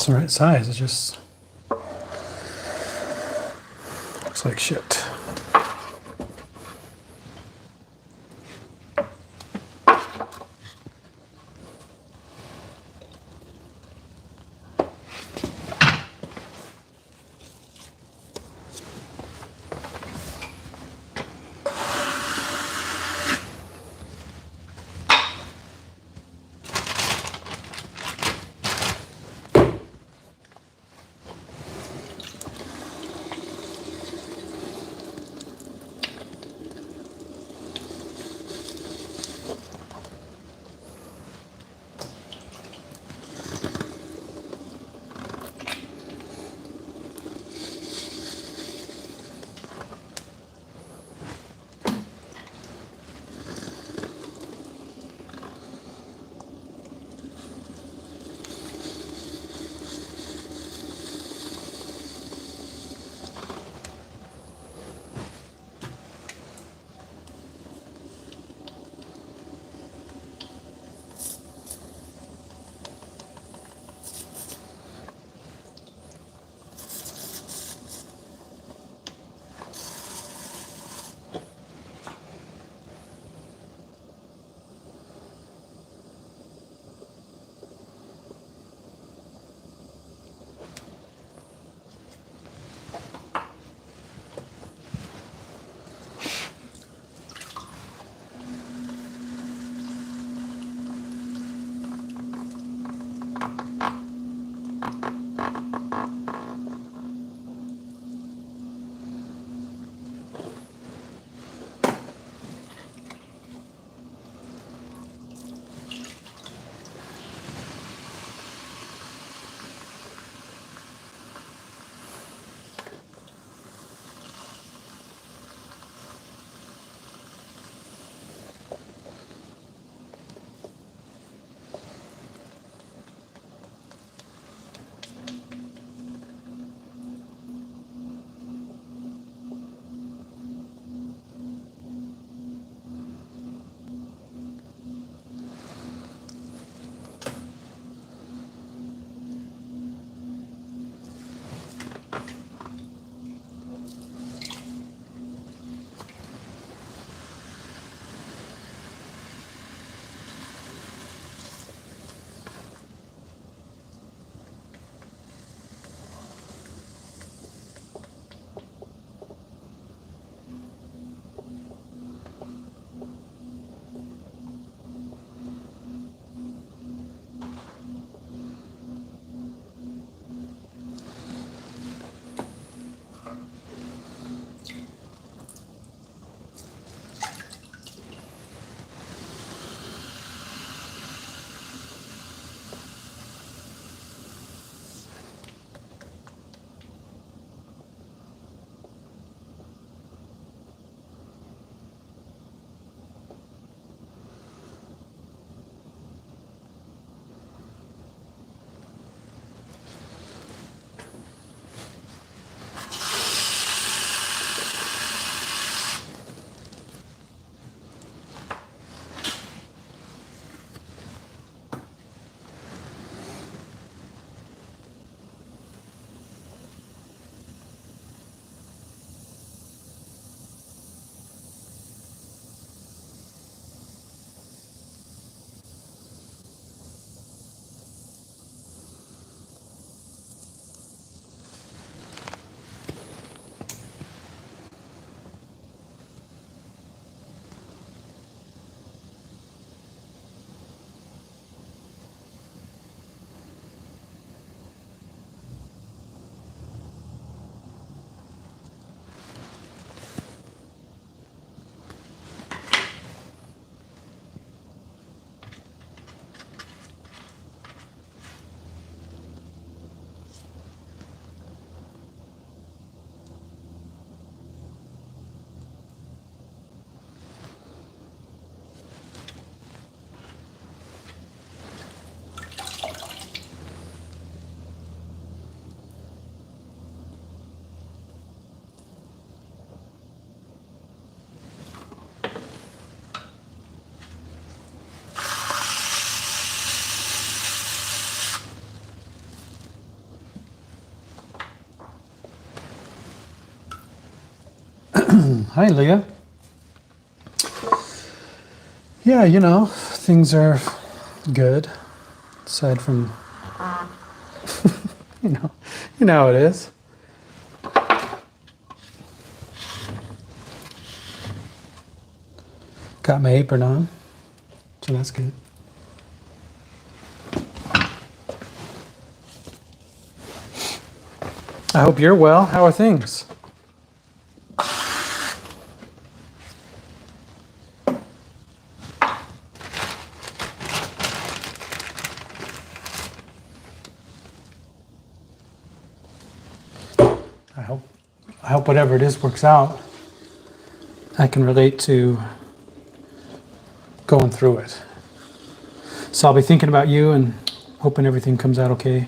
It's the right size. It just looks like shit. Hi, Leah. Yeah, things are good. Aside from, you know, how it is. Got my apron on, so that's good. I hope you're well. How are things? I hope whatever it is works out. I can relate to going through it. So I'll be thinking about you and hoping everything comes out okay.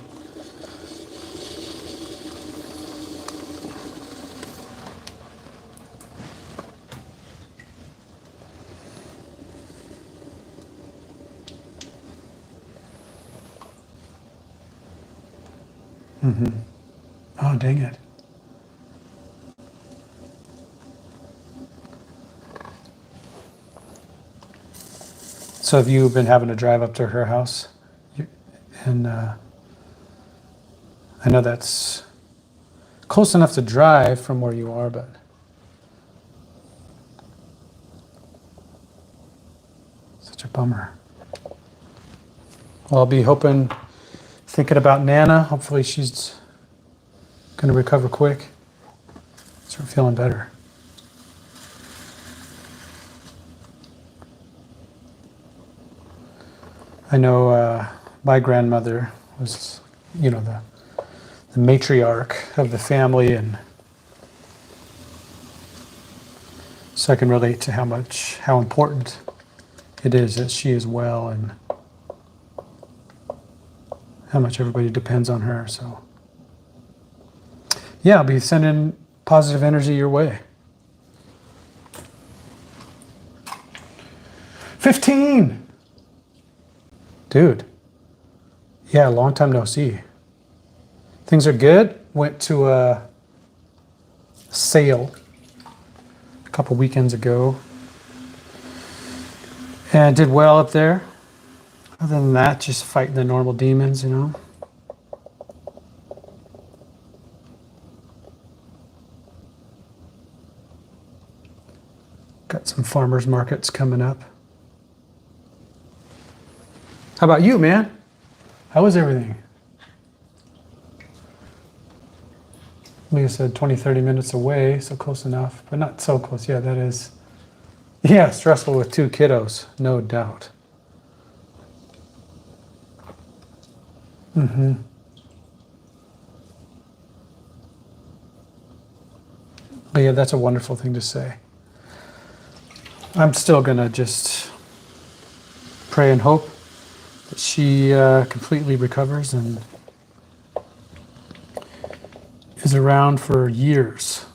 Oh, dang it. So have you been having to drive up to her house? And I know that's close enough to drive from where you are, but such a bummer. Well, I'll be thinking about Nana. Hopefully she's going to recover quick. Start feeling better. I know my grandmother was, the matriarch of the family, and so I can relate to how important it is that she is well and how much everybody depends on her. So yeah, I'll be sending positive energy your way. 15! Dude. Yeah, long time no see. Things are good. Went to a sale a couple weekends ago and did well up there. Other than that, just fighting the normal demons, Got some farmers markets coming up. How about you, man? How was everything? Leah said 20, 30 minutes away, so close enough, but not so close. Yeah, that is. Yeah, stressful with 2 kiddos, no doubt. Leah, that's a wonderful thing to say. I'm still going to just pray and hope that she completely recovers and is around for years.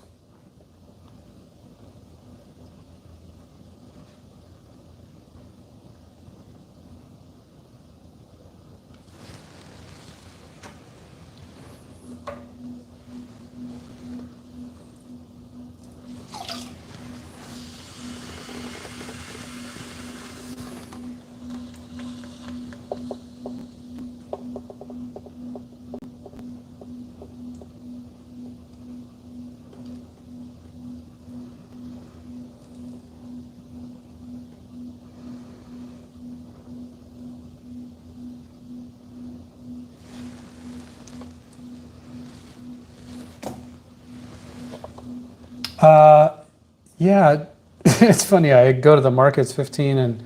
Yeah, it's funny. I go to the markets 15 and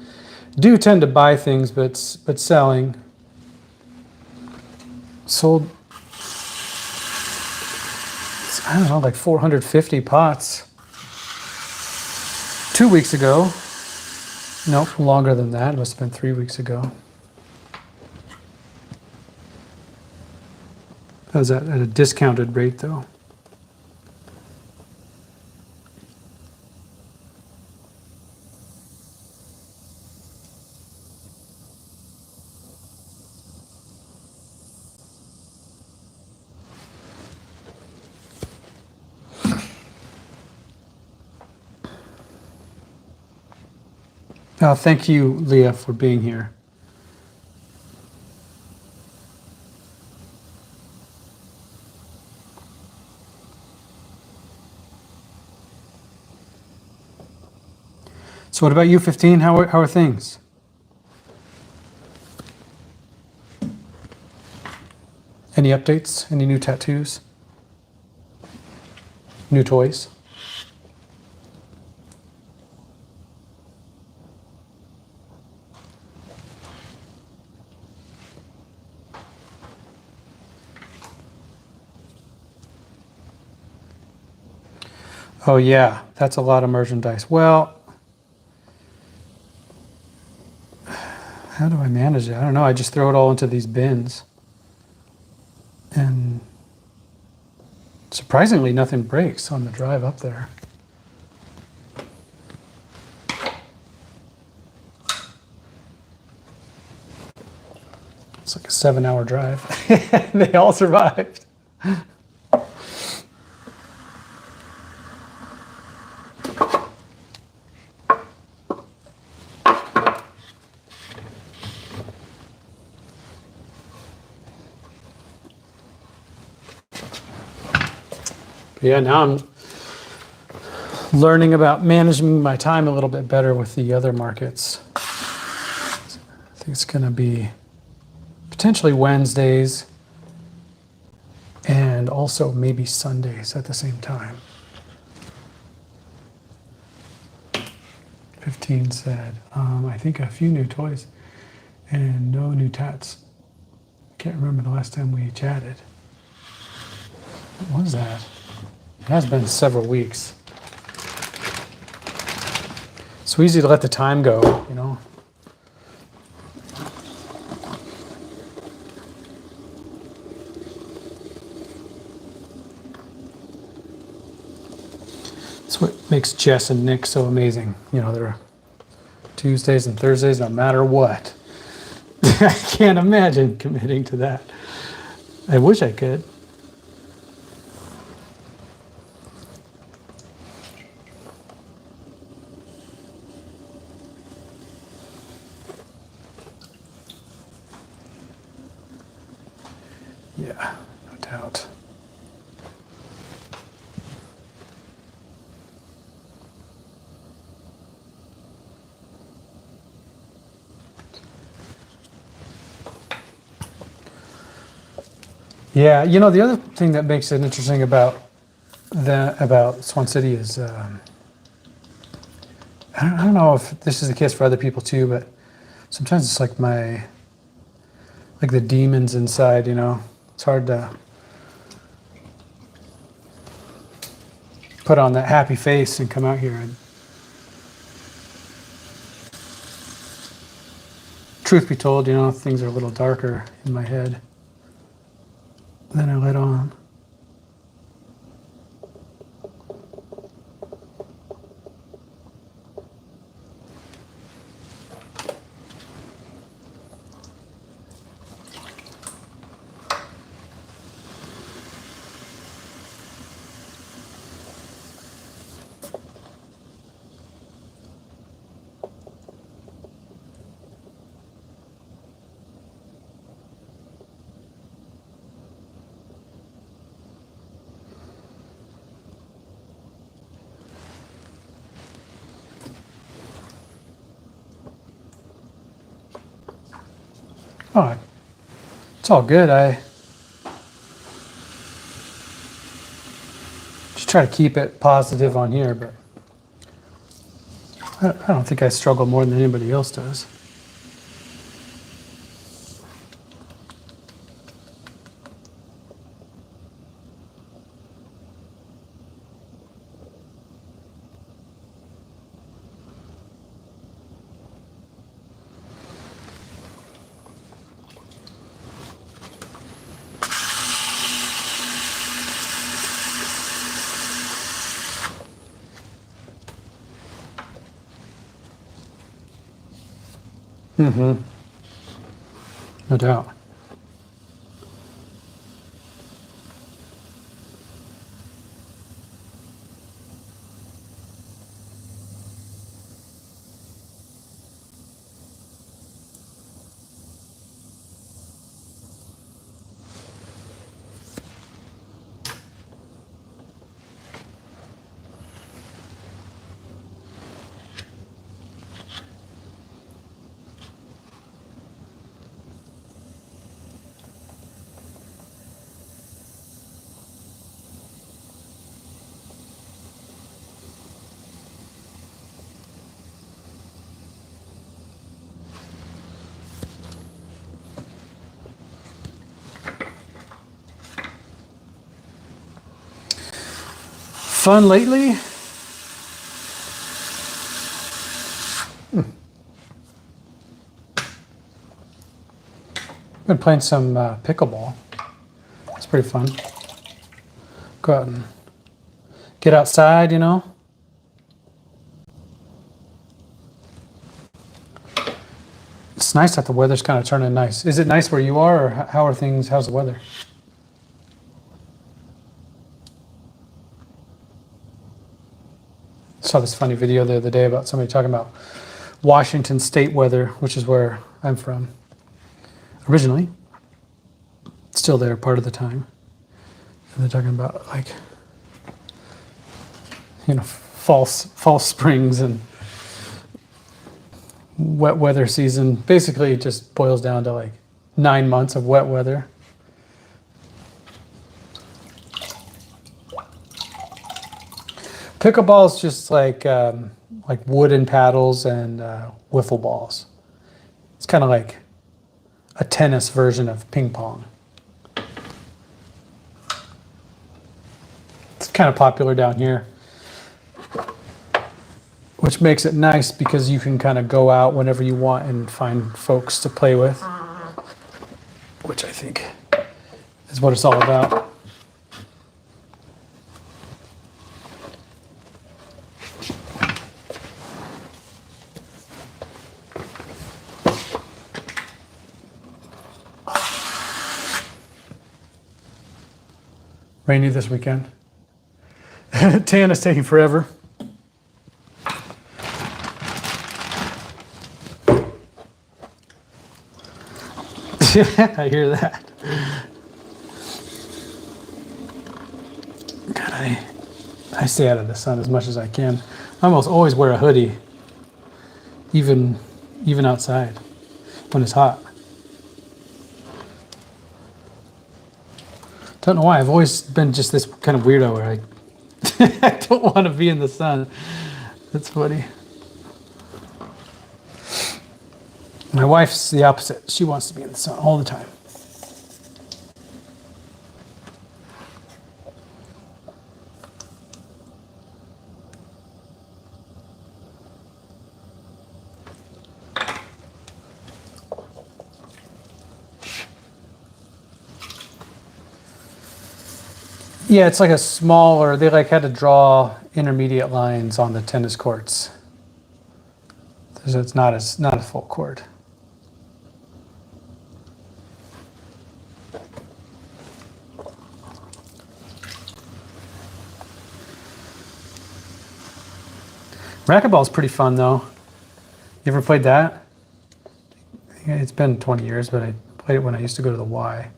do tend to buy things, but selling. Sold, I don't know, like 450 pots 2 weeks ago. Nope, longer than that. It must have been 3 weeks ago. That was at a discounted rate, though. Thank you, Leah, for being here. So what about you, 15? How are things? Any updates? Any new tattoos? New toys? Oh yeah, that's a lot of merchandise. Well, how do I manage it? I don't know. I just throw it all into these bins. And surprisingly, nothing breaks on the drive up there. It's like a 7-hour drive. They all survived. Yeah, now I'm learning about managing my time a little bit better with the other markets. I think it's going to be potentially Wednesdays and also maybe Sundays at the same time. 15 said, I think a few new toys and no new tats. I can't remember the last time we chatted. What was that? It has been several weeks. So easy to let the time go, you know. That's what makes Jess and Nick so amazing. You know, they're Tuesdays and Thursdays, no matter what. I can't imagine committing to that. I wish I could. Yeah, no doubt. Yeah, you know, the other thing that makes it interesting about Swan City is I don't know if this is the case for other people too, but sometimes it's like the demons inside, you know. It's hard to put on that happy face and come out here. And truth be told, you know, things are a little darker in my head than I let on. Oh, it's all good. I just try to keep it positive on here, but I don't think I struggle more than anybody else does. Mm-hmm. No doubt. Fun lately? Been playing some pickleball. It's pretty fun. Go out and get outside, you know. It's nice that the weather's kind of turning nice. Is it nice where you are, or how are things? How's the weather? Saw this funny video the other day about somebody talking about Washington State weather, which is where I'm from originally. Still there part of the time. And they're talking about like, you know, false springs and wet weather season. Basically, it just boils down to like 9 months of wet weather. Pickleball is just like wooden paddles and wiffle balls. It's kind of like a tennis version of ping pong. It's kind of popular down here, which makes it nice because you can kind of go out whenever you want and find folks to play with, which I think is what it's all about. Rainy this weekend. Tan is taking forever. I hear that. God, I stay out of the sun as much as I can. I almost always wear a hoodie, even outside when it's hot. Don't know why. I've always been just this kind of weirdo where I don't want to be in the sun. That's funny. My wife's the opposite. She wants to be in the sun all the time. Yeah, it's like a smaller, they like had to draw intermediate lines on the tennis courts. It's not a full court. Racquetball's pretty fun though. You ever played that? It's been 20 years, but I played it when I used to go to the Y.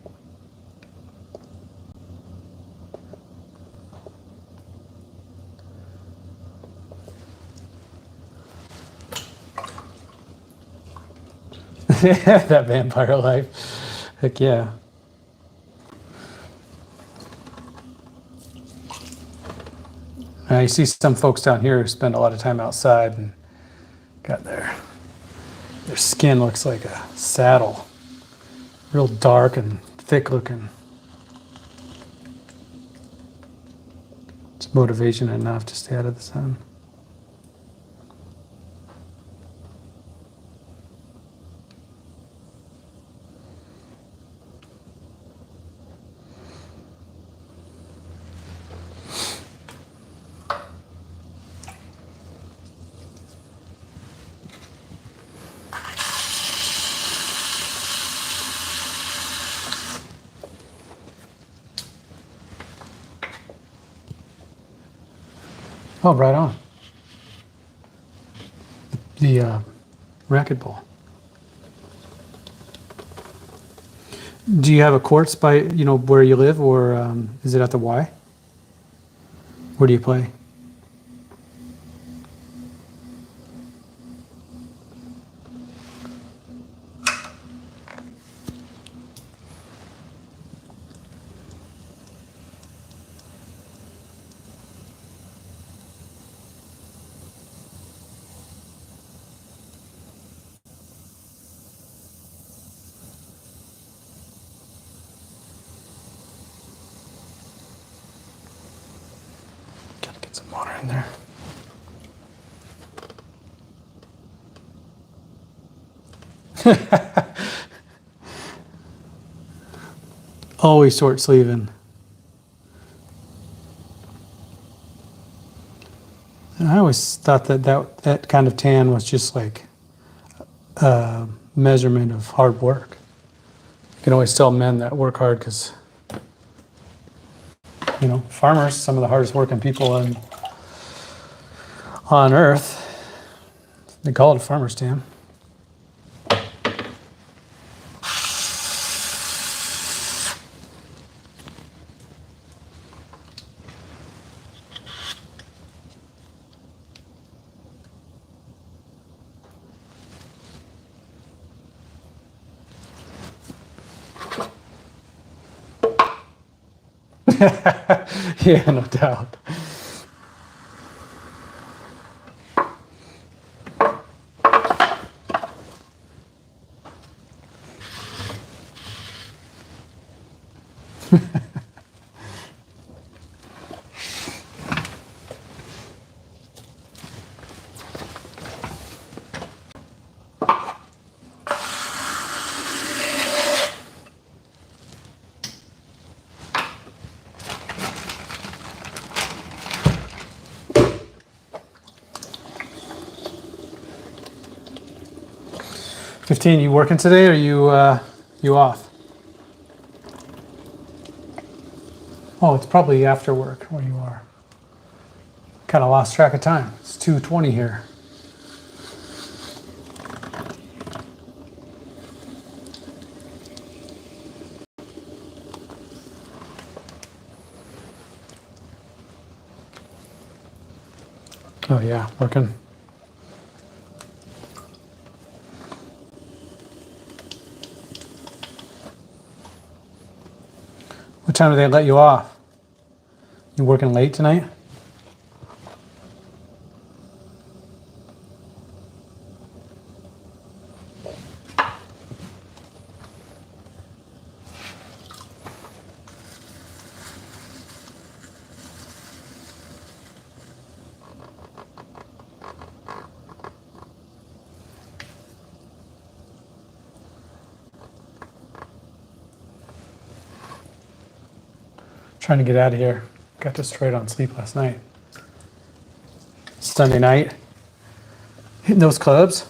That vampire life. Heck yeah. I see some folks down here who spend a lot of time outside and got their skin looks like a saddle. Real dark and thick looking. It's motivation enough to stay out of the sun. Oh, right on. The racquetball. Do you have a courts by, where you live, or is it at the Y? Where do you play? Some water in there. Always short sleeving. And I always thought that kind of tan was just like a measurement of hard work. You can always tell men that work hard because, you know, farmers, some of the hardest working people on earth, they call it a farmer's tan. Yeah, no doubt. "15, you working today or you off?" Oh, it's probably after work where you are. Kind of lost track of time. It's 2:20 here. Oh yeah, working. What time do they let you off? You working late tonight? Trying to get out of here. Got destroyed on sleep last night. Sunday night. Hitting those clubs.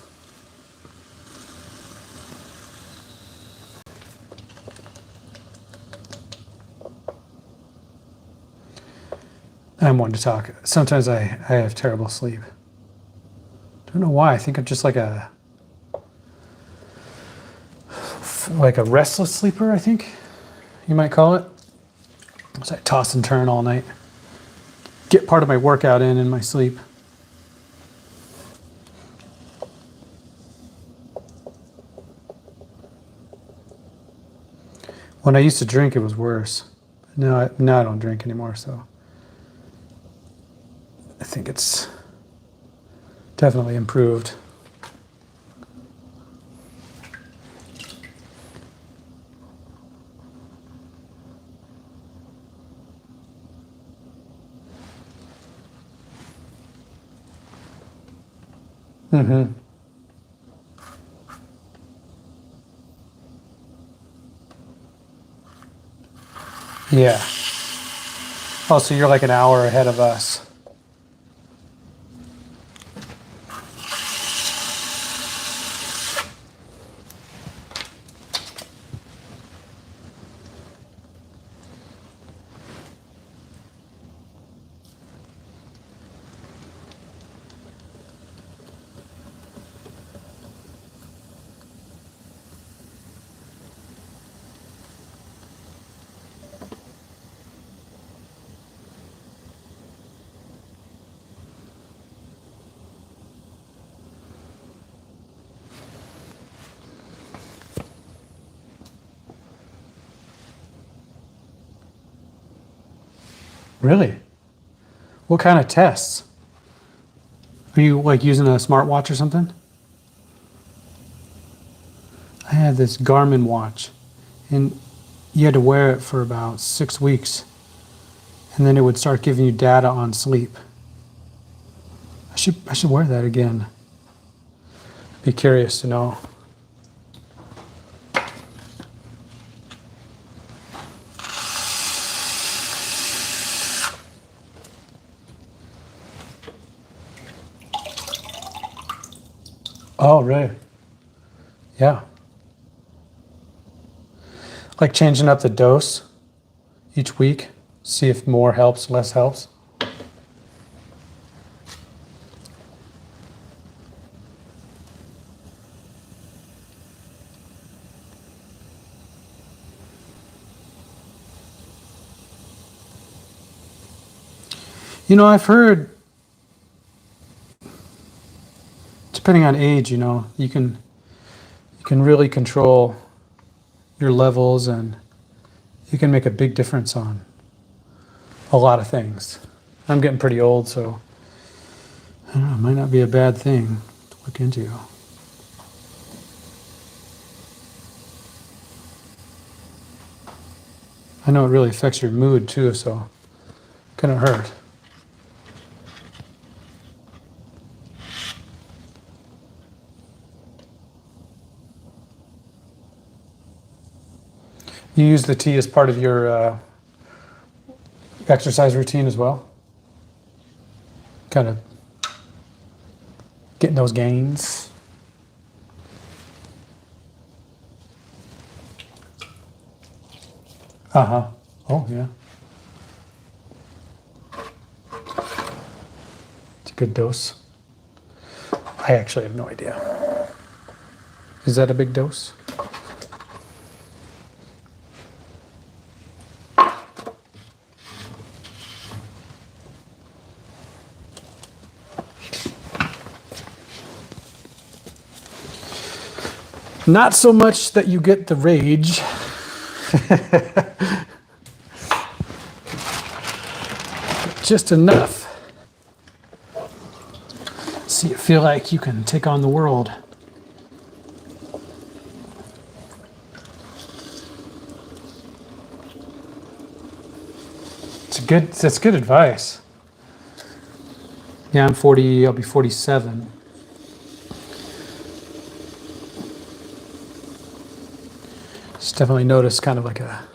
I'm one to talk. Sometimes I have terrible sleep. Don't know why. I think I'm just like a restless sleeper, I think you might call it. So I toss and turn all night. Get part of my workout in my sleep. When I used to drink, it was worse. Now I don't drink anymore, so I think it's definitely improved. Mm-hmm. Yeah. Oh, so you're like an hour ahead of us. Really? What kind of tests? Are you like using a smartwatch or something? I had this Garmin watch, and you had to wear it for about 6 weeks, and then it would start giving you data on sleep. should wear that again. Be curious to know. Oh, really? Yeah. Like changing up the dose each week. See if more helps, less helps. You know, I've heard, depending on age, you know, you can really control your levels, and you can make a big difference on a lot of things. I'm getting pretty old, so I don't know, it might not be a bad thing to look into. I know it really affects your mood too, so it couldn't hurt. You use the tea as part of your exercise routine as well? Kind of getting those gains? Uh-huh. Oh, yeah. It's a good dose. I actually have no idea. Is that a big dose? Not so much that you get the rage. Just enough. So you feel like you can take on the world. That's good advice. Yeah, I'm 40, I'll be 47. Just definitely noticed kind of like a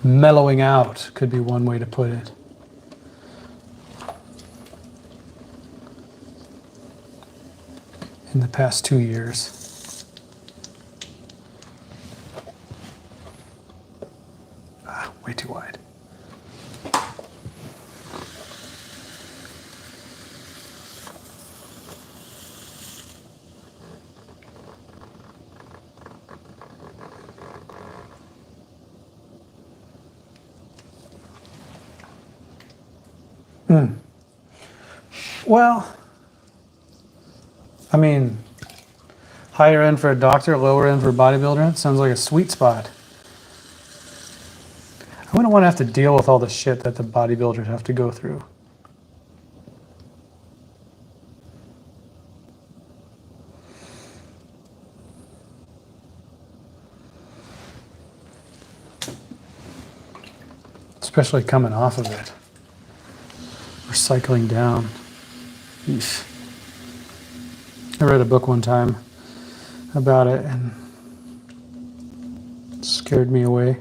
mellowing out, could be one way to put it. In the past 2 years. Way too wide. Well, I mean, higher end for a doctor, lower end for a bodybuilder, it sounds like a sweet spot. I wouldn't want to have to deal with all the shit that the bodybuilders have to go through. Especially coming off of it. Or cycling down. Eesh. I read a book one time about it and it scared me away.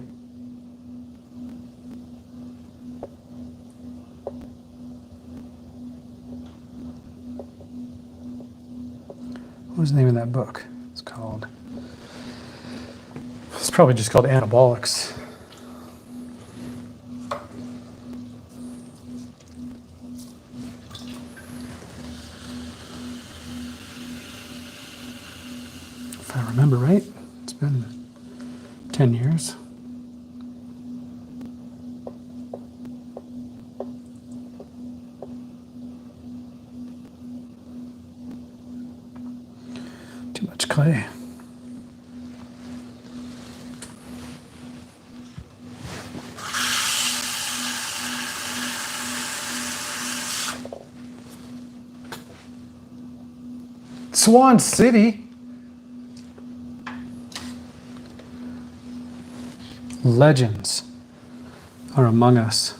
What was the name of that book? It's probably just called Anabolics. If I remember right, it's been 10 years. Too much clay. Swan City. Legends are among us.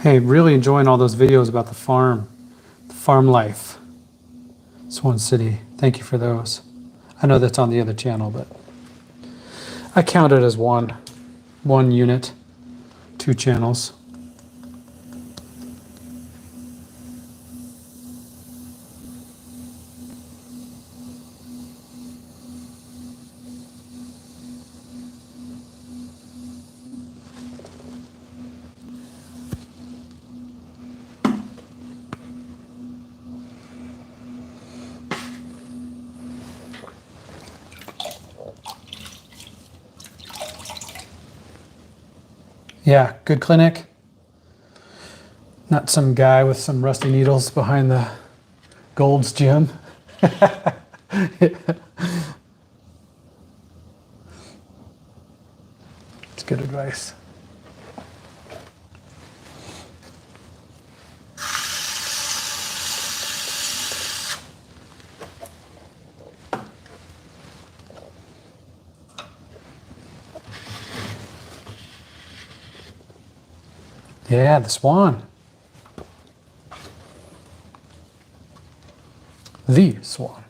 Hey, really enjoying all those videos about the farm life. Swan City. Thank you for those. I know that's on the other channel, but I count it as one unit, 2 channels. Yeah, good clinic. Not some guy with some rusty needles behind the Gold's Gym. It's good advice. Yeah, the swan. The swan.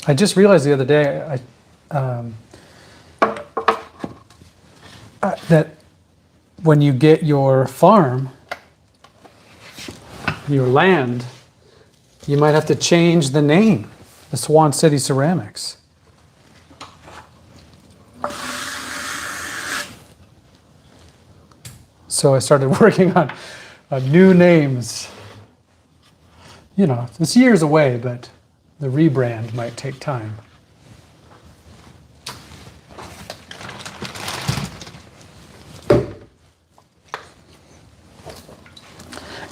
I just realized the other day that when you get your farm, your land, you might have to change the name, the Swan City Ceramics. So I started working on new names. You know, it's years away, but the rebrand might take time.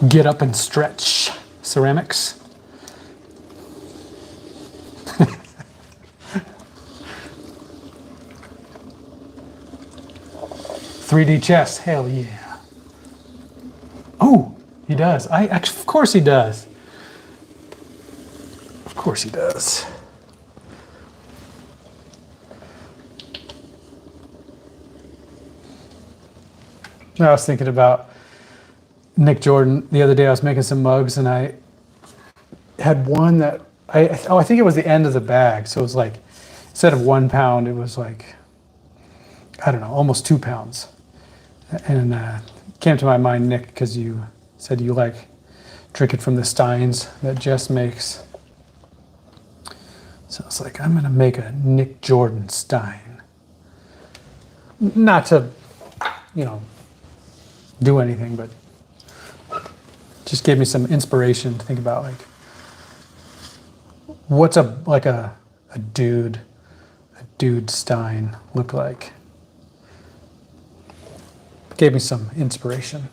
Get up and stretch ceramics. 3D chess, hell yeah. Oh, he does. Of course he does. Of course he does. I was thinking about Nick Jordan the other day. I was making some mugs and I had one that I think it was the end of the bag. So it was like, instead of 1 pound, it was like, I don't know, almost 2 pounds. And came to my mind, Nick, because you said you like drinking from the steins that Jess makes. So I was like, I'm gonna make a Nick Jordan stein. Not to, you know, do anything, but just gave me some inspiration to think about, like, what's a dude stein look like? Gave me some inspiration.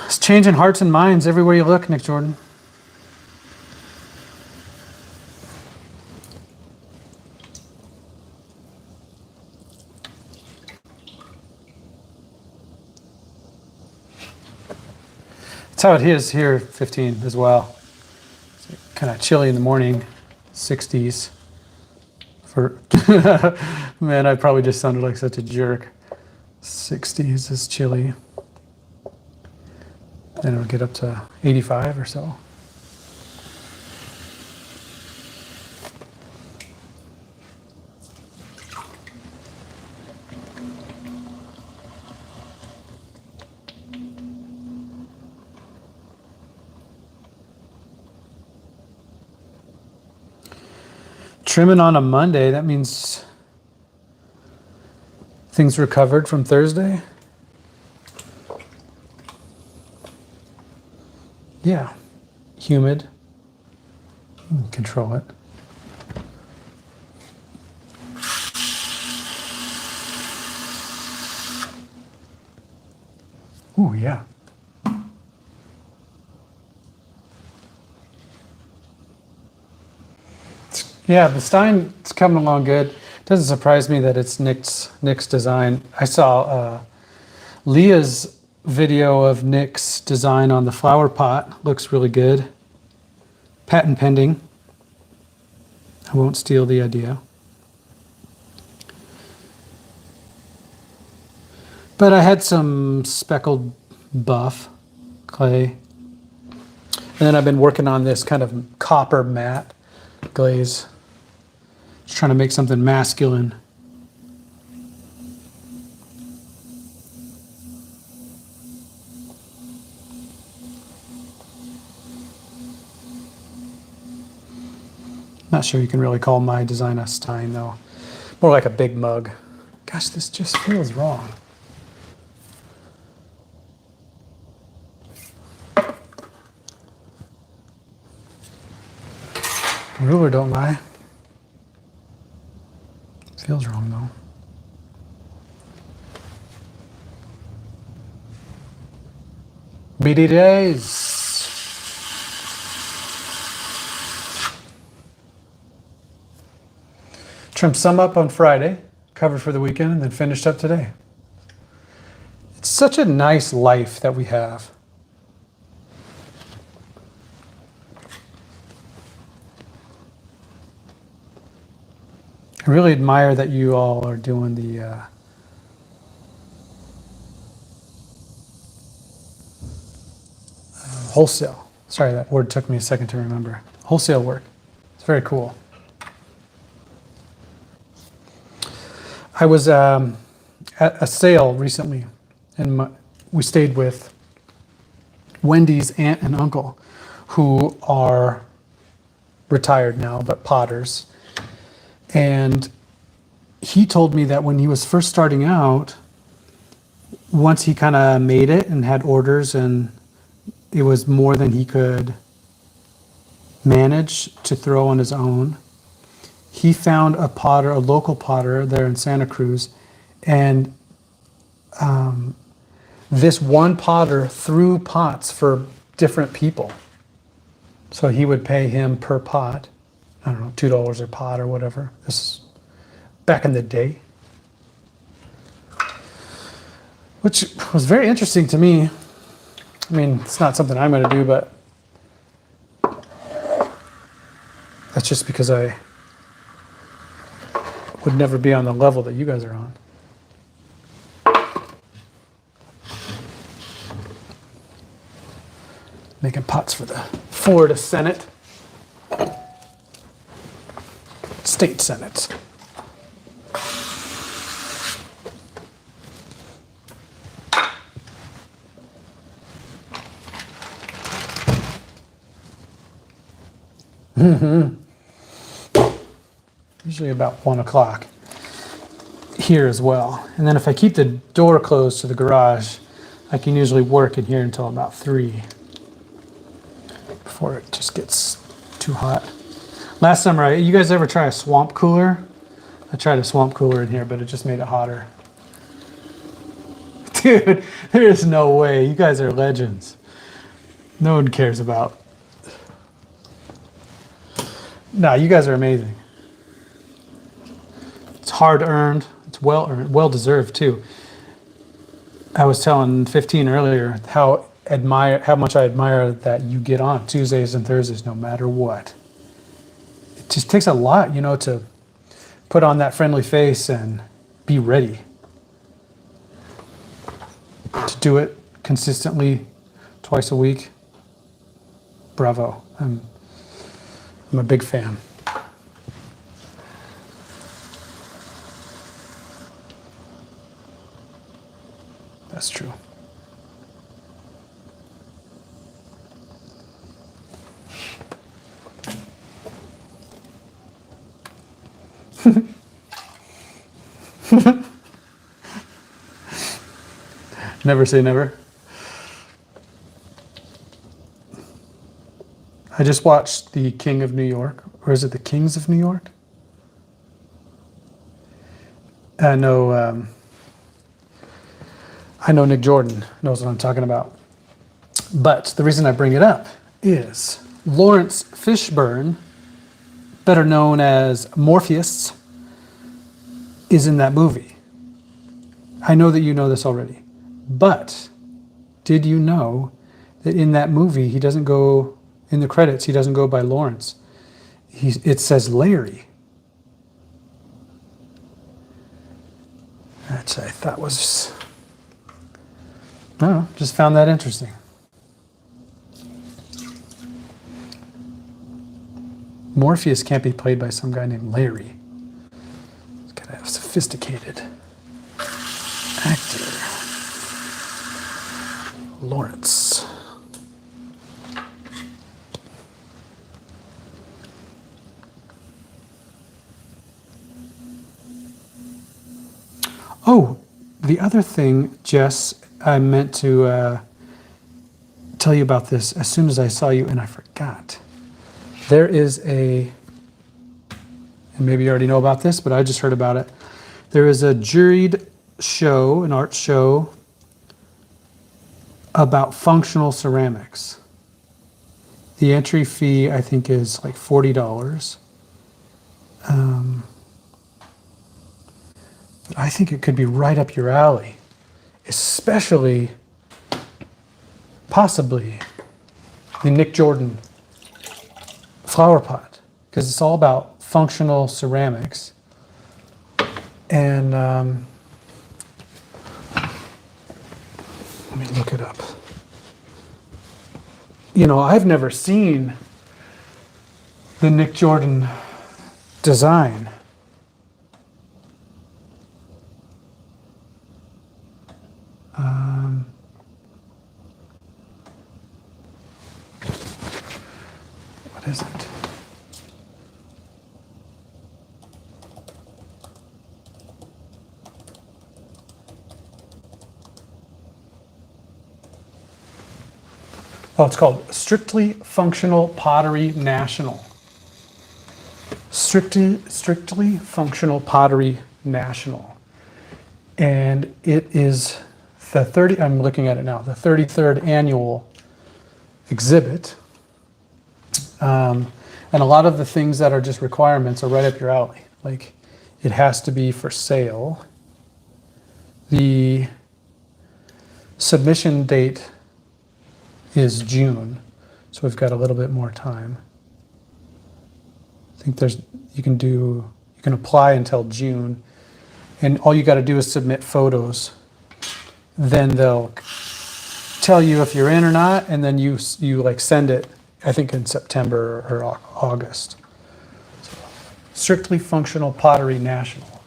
It's changing hearts and minds everywhere you look, Nick Jordan. That's how it is here, 15 as well. It's kind of chilly in the morning, 60s. Man, I probably just sounded like such a jerk. 60s is chilly. Then it'll get up to 85 or so. Trimming on a Monday, that means things recovered from Thursday? Yeah, humid. Control it. Ooh, yeah. Yeah, the stein is coming along good. Doesn't surprise me that it's Nick's design. I saw Leah's video of Nick's design on the flower pot. Looks really good. Patent pending. I won't steal the idea. But I had some speckled buff clay. And then I've been working on this kind of copper matte glaze. Just trying to make something masculine. Not sure you can really call my design a stein though. More like a big mug. Gosh, this just feels wrong. Ruler don't lie. Feels wrong though. BD days. Trimmed some up on Friday, covered for the weekend, and then finished up today. It's such a nice life that we have. I really admire that you all are doing the wholesale. Sorry, that word took me a second to remember. Wholesale work. It's very cool. I was at a sale recently, and we stayed with Wendy's aunt and uncle, who are retired now, but potters. And he told me that when he was first starting out, once he kind of made it and had orders and it was more than he could manage to throw on his own, he found a potter, a local potter there in Santa Cruz, and this one potter threw pots for different people. So he would pay him per pot. I don't know, $2 a pot or whatever. This is back in the day. Which was very interesting to me. I mean, it's not something I'm going to do, but that's just because I would never be on the level that you guys are on. Making pots for the Florida Senate. State Senate. Usually about 1 o'clock here as well. And then if I keep the door closed to the garage, I can usually work in here until about 3 before it just gets too hot. Last summer, you guys ever try a swamp cooler? I tried a swamp cooler in here, but it just made it hotter. Dude, there is no way. You guys are legends. No one cares about. Nah, you guys are amazing. It's hard earned. It's well earned, well deserved too. I was telling 15 earlier how much I admire that you get on Tuesdays and Thursdays no matter what. It just takes a lot, you know, to put on that friendly face and be ready to do it consistently twice a week. Bravo. I'm a big fan. That's true. Never say never. I just watched The King of New York, or is it The Kings of New York? I know Nick Jordan knows what I'm talking about. But the reason I bring it up is Lawrence Fishburne, better known as Morpheus, is in that movie. I know that you know this already, but did you know that in that movie he doesn't go In the credits, he doesn't go by Lawrence. It says Larry. Which I thought was, I don't know, just found that interesting. Morpheus can't be played by some guy named Larry. He's got to have a sophisticated actor. Lawrence. Oh, the other thing, Jess, I meant to tell you about this as soon as I saw you, and I forgot. There is and maybe you already know about this, but I just heard about it. There is a juried show, an art show, about functional ceramics. The entry fee, I think, is like $40. But I think it could be right up your alley, especially, possibly, the Nick Jordan flower pot, because it's all about functional ceramics. And let me look it up. You know, I've never seen the Nick Jordan design. What is it? Oh, it's called Strictly Functional Pottery National. Strictly Functional Pottery National. And it is I'm looking at it now, the 33rd annual exhibit. And a lot of the things that are just requirements are right up your alley. Like, it has to be for sale. The submission date is June, so we've got a little bit more time. I think you can apply until June, and all you got to do is submit photos. Then they'll tell you if you're in or not, and then you like send it, I think in September or August. So, Strictly Functional Pottery National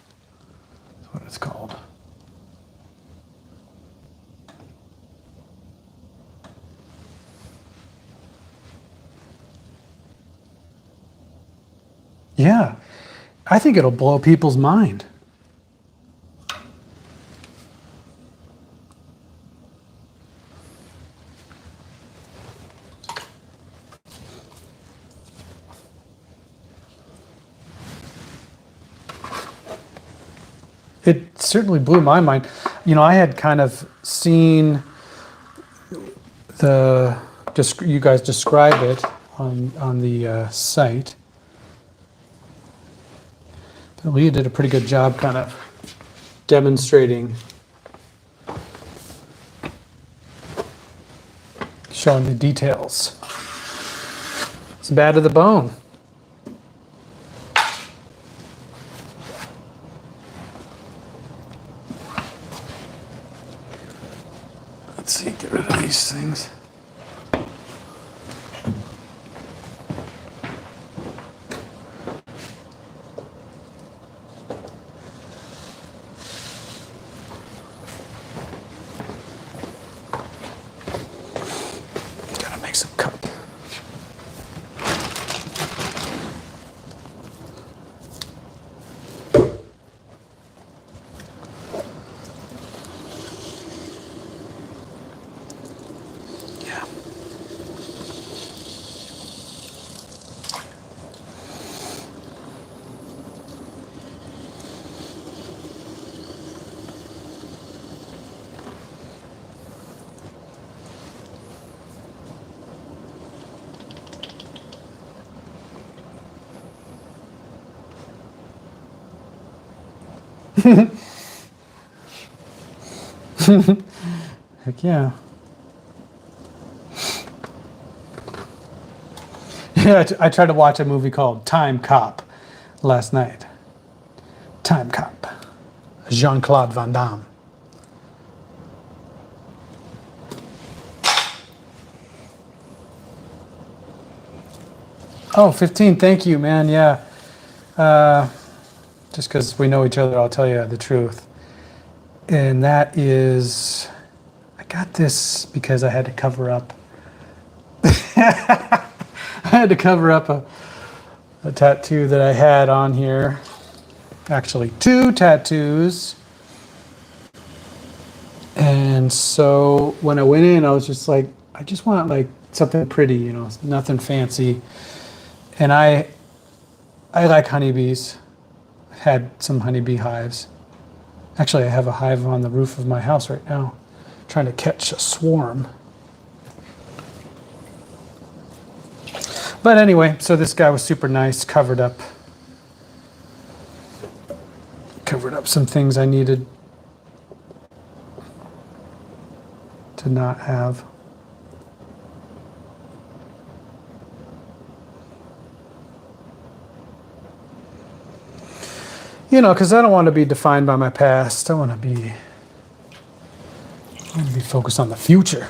is what it's called. Yeah, I think it'll blow people's mind. It certainly blew my mind. You know, I had kind of seen you guys describe it on the site. But Leah did a pretty good job kind of demonstrating, showing the details. It's bad to the bone. Let's see, get rid of these things. Gotta make some cup. Heck yeah. I tried to watch a movie called Time Cop last night. Time Cop. Jean-Claude Van Damme. Oh, 15. Thank you, man. Yeah. Just because we know each other, I'll tell you the truth. And that is, I got this because I had to cover up. I had to cover up a tattoo that I had on here. Actually, 2 tattoos. And so when I went in, I was just like, I just want like something pretty, you know, nothing fancy. And I like honeybees. I had some honeybee hives. Actually, I have a hive on the roof of my house right now, trying to catch a swarm. But anyway, so this guy was super nice, covered up some things I needed to not have. You know, because I don't want to be defined by my past. I want to be focused on the future.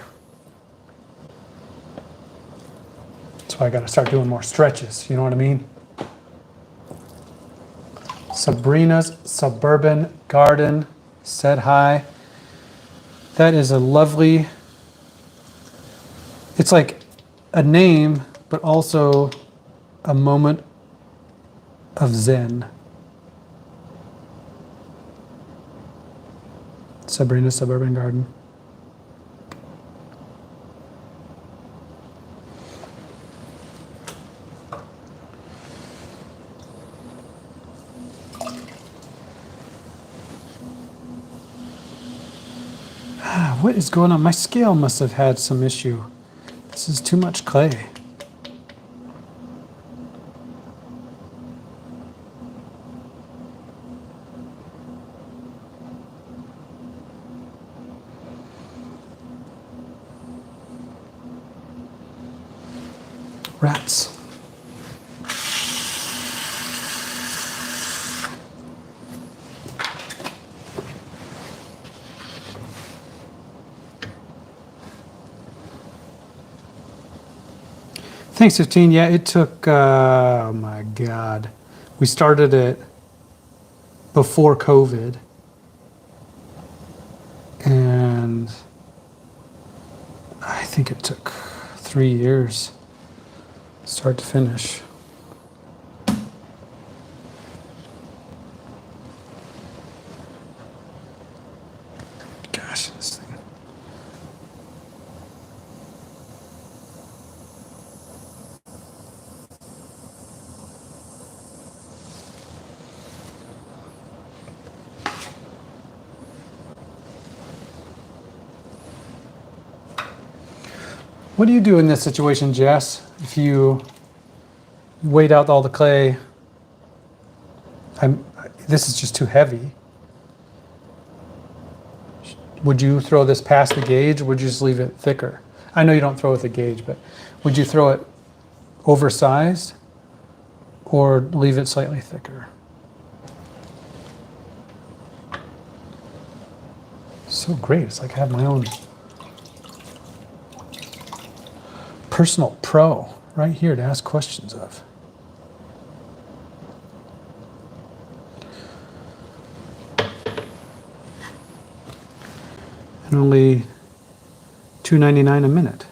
That's why I got to start doing more stretches. You know what I mean? Sabrina's Suburban Garden said hi. That is a lovely, it's like a name, but also a moment of Zen. Sabrina's Suburban Garden. What is going on? My scale must have had some issue. This is too much clay. Rats. Thanks, 15. Yeah, it took, oh my God. We started it before COVID. And I think it took 3 years, start to finish. Gosh, this thing. What do you do in this situation, Jess? If you weighed out all the clay, this is just too heavy. Would you throw this past the gauge, or would you just leave it thicker? I know you don't throw with a gauge, but would you throw it oversized or leave it slightly thicker? So great, it's like I have my own personal pro right here to ask questions of. And only $2.99 a minute.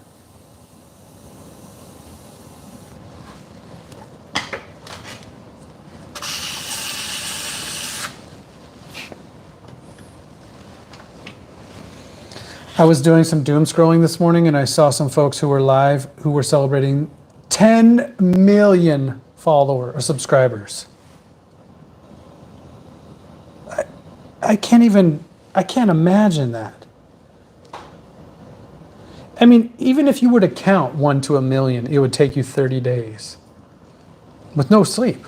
I was doing some doom scrolling this morning and I saw some folks who were live who were celebrating 10 million followers or subscribers. I can't imagine that. I mean, even if you were to count 1 to 1 million, it would take you 30 days with no sleep.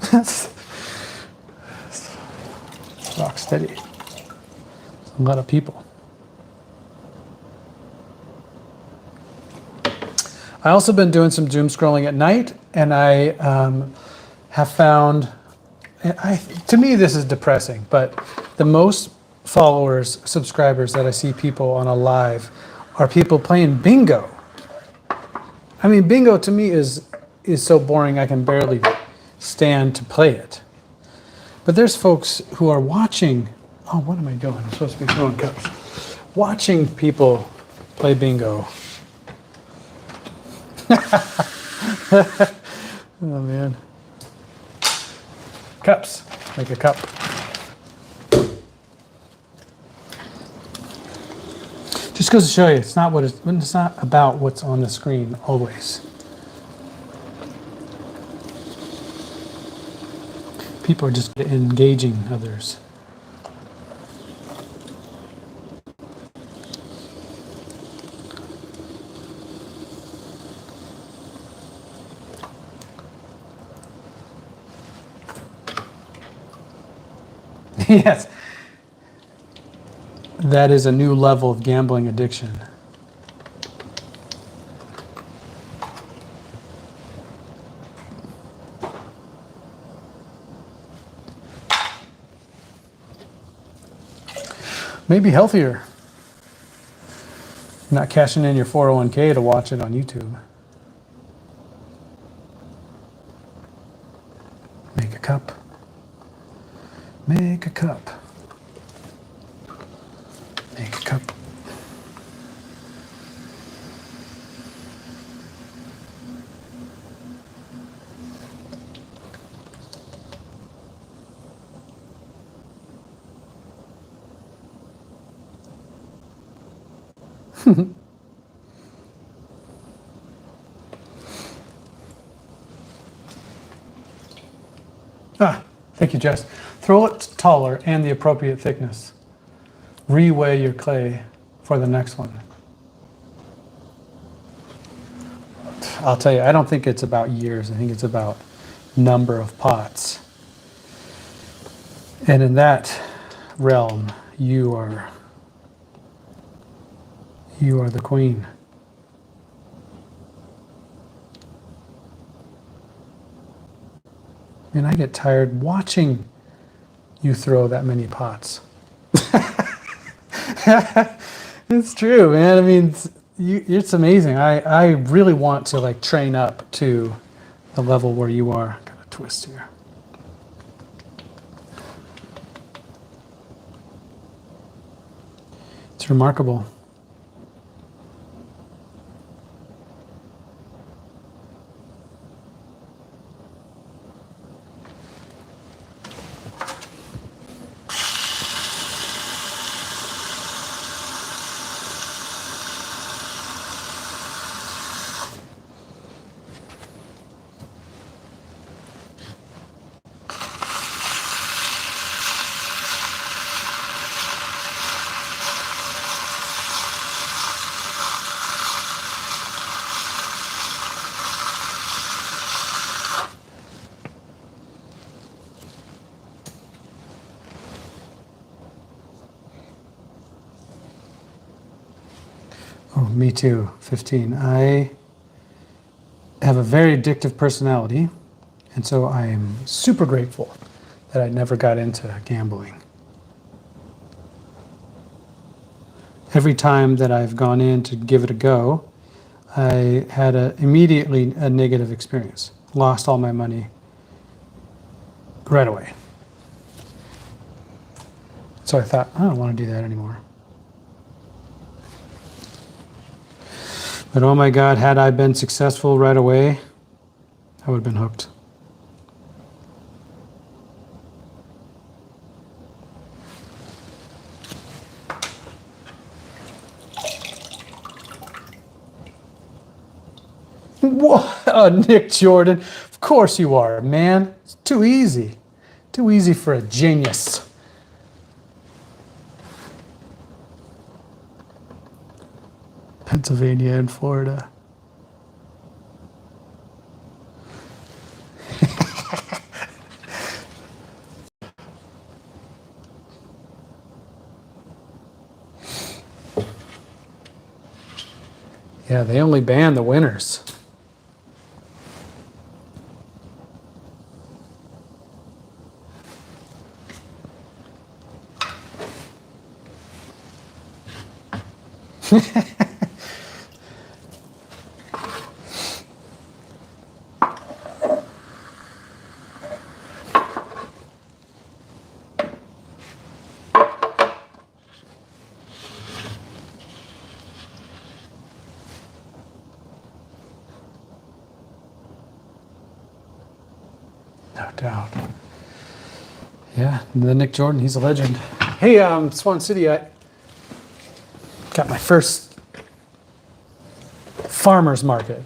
That's rock steady. A lot of people. I also been doing some doom scrolling at night, and I have found, to me this is depressing, but the most followers, subscribers that I see people on a live are people playing bingo. I mean, bingo to me is so boring I can barely stand to play it. But there's folks who are watching. Oh, what am I doing? I'm supposed to be throwing cups. Watching people play bingo. Oh man. Cups. Make a cup. Just goes to show you, it's not about what's on the screen always. People are just engaging others. Yes. That is a new level of gambling addiction. Maybe healthier. Not cashing in your 401k to watch it on YouTube. Make a cup. Make a cup. Make a cup. Thank you, Jess. Throw it taller and the appropriate thickness. Reweigh your clay for the next one. I'll tell you, I don't think it's about years. I think it's about number of pots. And in that realm, you are the queen. And I get tired watching you throw that many pots. It's true, man. I mean, it's amazing. I really want to like train up to the level where you are. Got a twist here. It's remarkable. Oh, me too, 15. I have a very addictive personality, and so I am super grateful that I never got into gambling. Every time that I've gone in to give it a go, I had immediately a negative experience. Lost all my money right away. So I thought, I don't want to do that anymore. But oh my God, had I been successful right away, I would have been hooked. What? Nick Jordan. Of course you are, man. It's too easy. Too easy for a genius. Pennsylvania and Florida. Yeah, they only ban the winners. No doubt. Yeah, the Nick Jordan, he's a legend. Hey, Swan City, I got my first farmer's market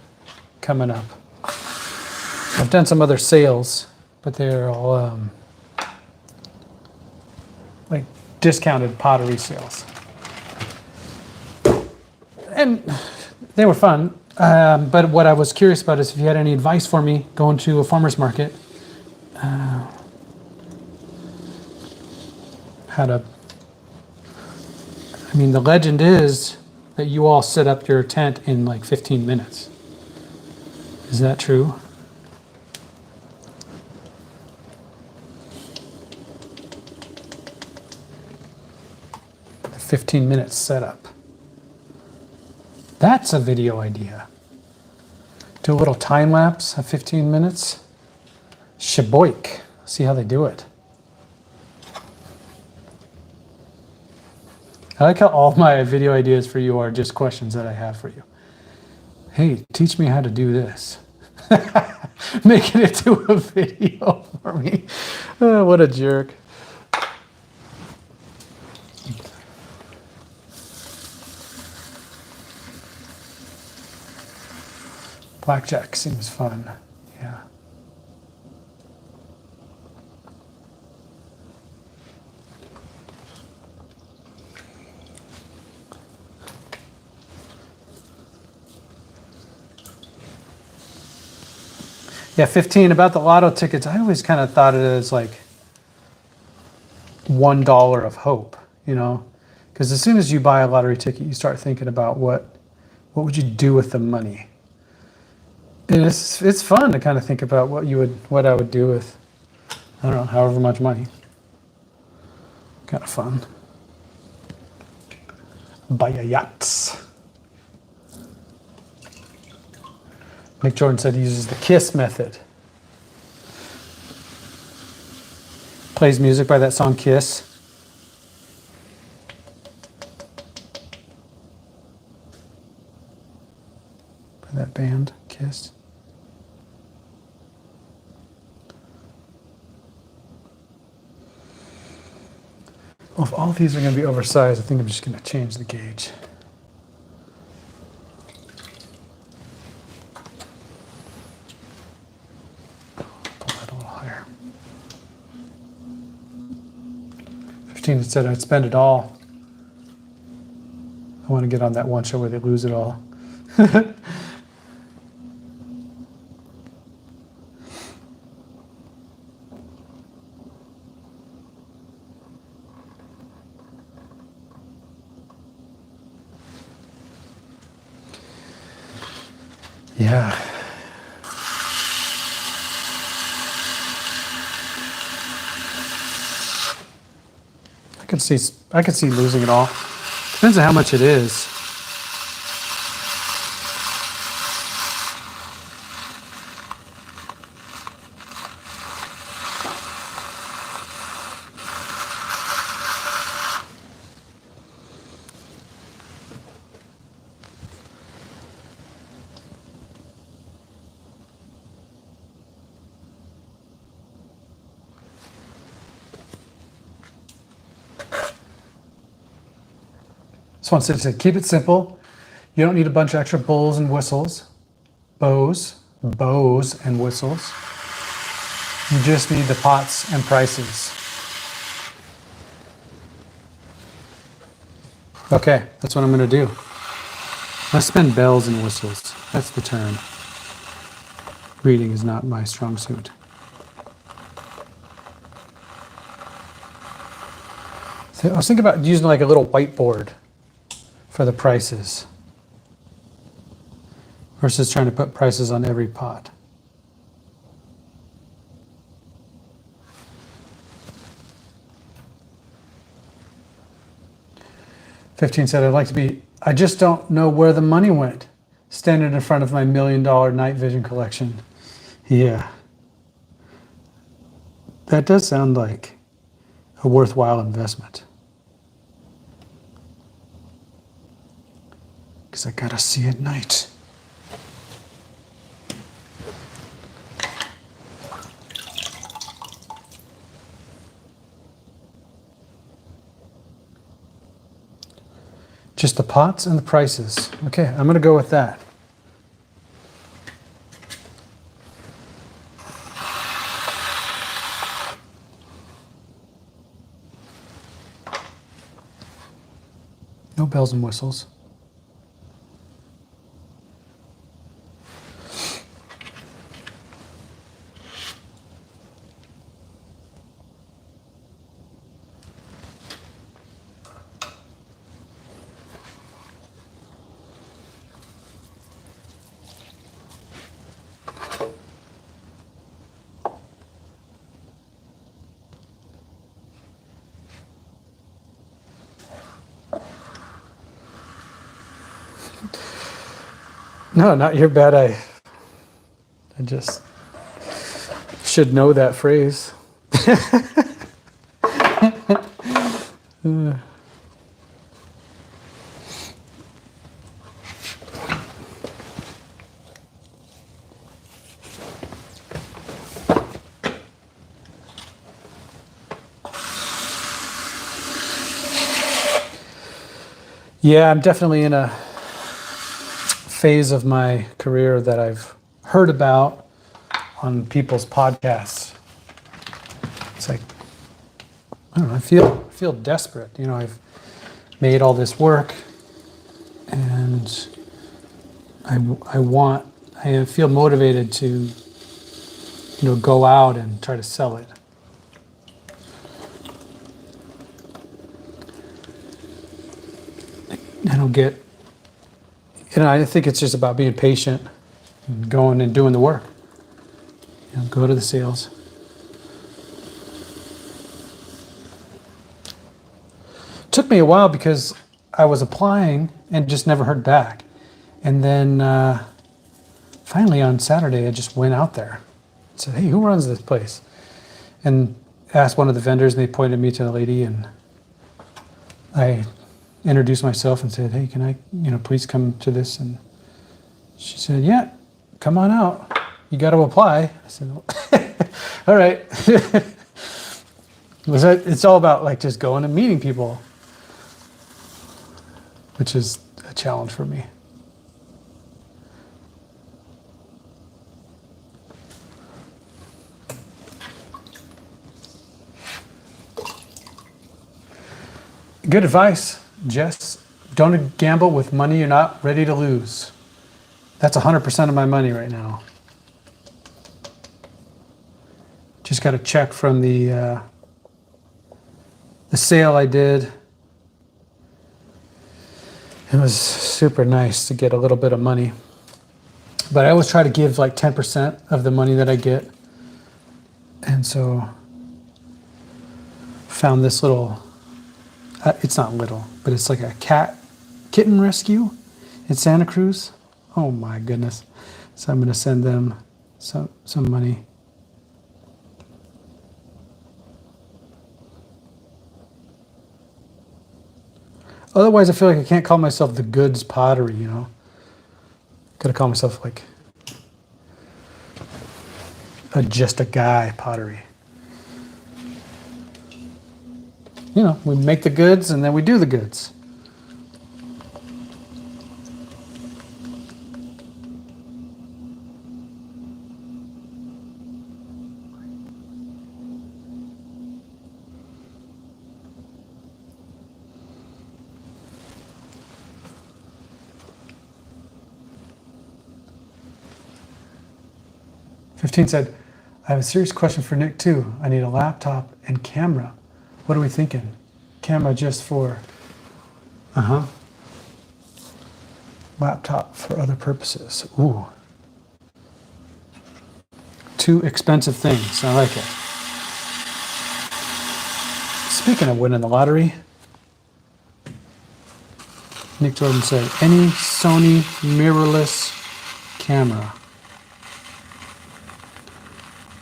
coming up. I've done some other sales, but they're all like discounted pottery sales. And they were fun. But what I was curious about is if you had any advice for me going to a farmer's market. How to, I mean, the legend is that you all set up your tent in like 15 minutes. Is that true? The 15 minutes setup. That's a video idea. Do a little time lapse of 15 minutes. Shaboik. See how they do it. I like how all my video ideas for you are just questions that I have for you. Hey, teach me how to do this. Making it to a video for me. Oh, what a jerk. Blackjack seems fun. Yeah. Yeah, 15, about the lotto tickets, I always kind of thought it as like $1 of hope, you know? Because as soon as you buy a lottery ticket, you start thinking about what would you do with the money? And it's fun to kind of think about what I would do with, I don't know, however much money. Kind of fun. Buy a yacht. Nick Jordan said he uses the KISS method. Plays music by that song KISS. By that band, KISS. Well, if all of these are going to be oversized, I think I'm just going to change the gauge. Higher. 15, it said I'd spend it all. I want to get on that one show where they lose it all. Yeah. I could see losing it all. Depends on how much it is. Swan City said, keep it simple. You don't need a bunch of extra bowls and whistles. Bows and whistles. You just need the pots and prices. Okay, that's what I'm going to do. Let's spend bells and whistles. That's the term. Reading is not my strong suit. So I was thinking about using like a little whiteboard for the prices versus trying to put prices on every pot. "15 said, I'd like to be I just don't know where the money went. Standing in front of my $1 million night vision collection. Yeah. That does sound like a worthwhile investment. Because I gotta see at night. Just the pots and the prices. Okay, I'm gonna go with that. No bells and whistles. No, not your bad. I just should know that phrase. Yeah, I'm definitely in a phase of my career that I've heard about on people's podcasts. It's like, I don't know, I feel desperate. You know, I've made all this work and I feel motivated to, you know, go out and try to sell it. I don't get, you know, I think it's just about being patient and going and doing the work. You know, go to the sales. Took me a while because I was applying and just never heard back. And then finally on Saturday, I just went out there. Said, hey, who runs this place? And asked one of the vendors, and they pointed me to the lady, and I introduced myself and said, hey, can I, you know, please come to this? And she said, yeah, come on out. You got to apply. I said, all right. It's all about like just going and meeting people, which is a challenge for me. Good advice, Jess. Don't gamble with money you're not ready to lose. That's 100% of my money right now. Just got a check from the sale I did. It was super nice to get a little bit of money. But I always try to give like 10% of the money that I get. And so found this little, it's not little, but it's like a kitten rescue in Santa Cruz. Oh my goodness. So I'm going to send them some money. Otherwise, I feel like I can't call myself the goods pottery, you know. Gotta call myself like just a guy pottery. You know, we make the goods and then we do the goods. Fifteen said, I have a serious question for Nick too. I need a laptop and camera. What are we thinking? Camera just for, laptop for other purposes. Ooh. Two expensive things. I like it. Speaking of winning the lottery, Nick Jordan said, any Sony mirrorless camera.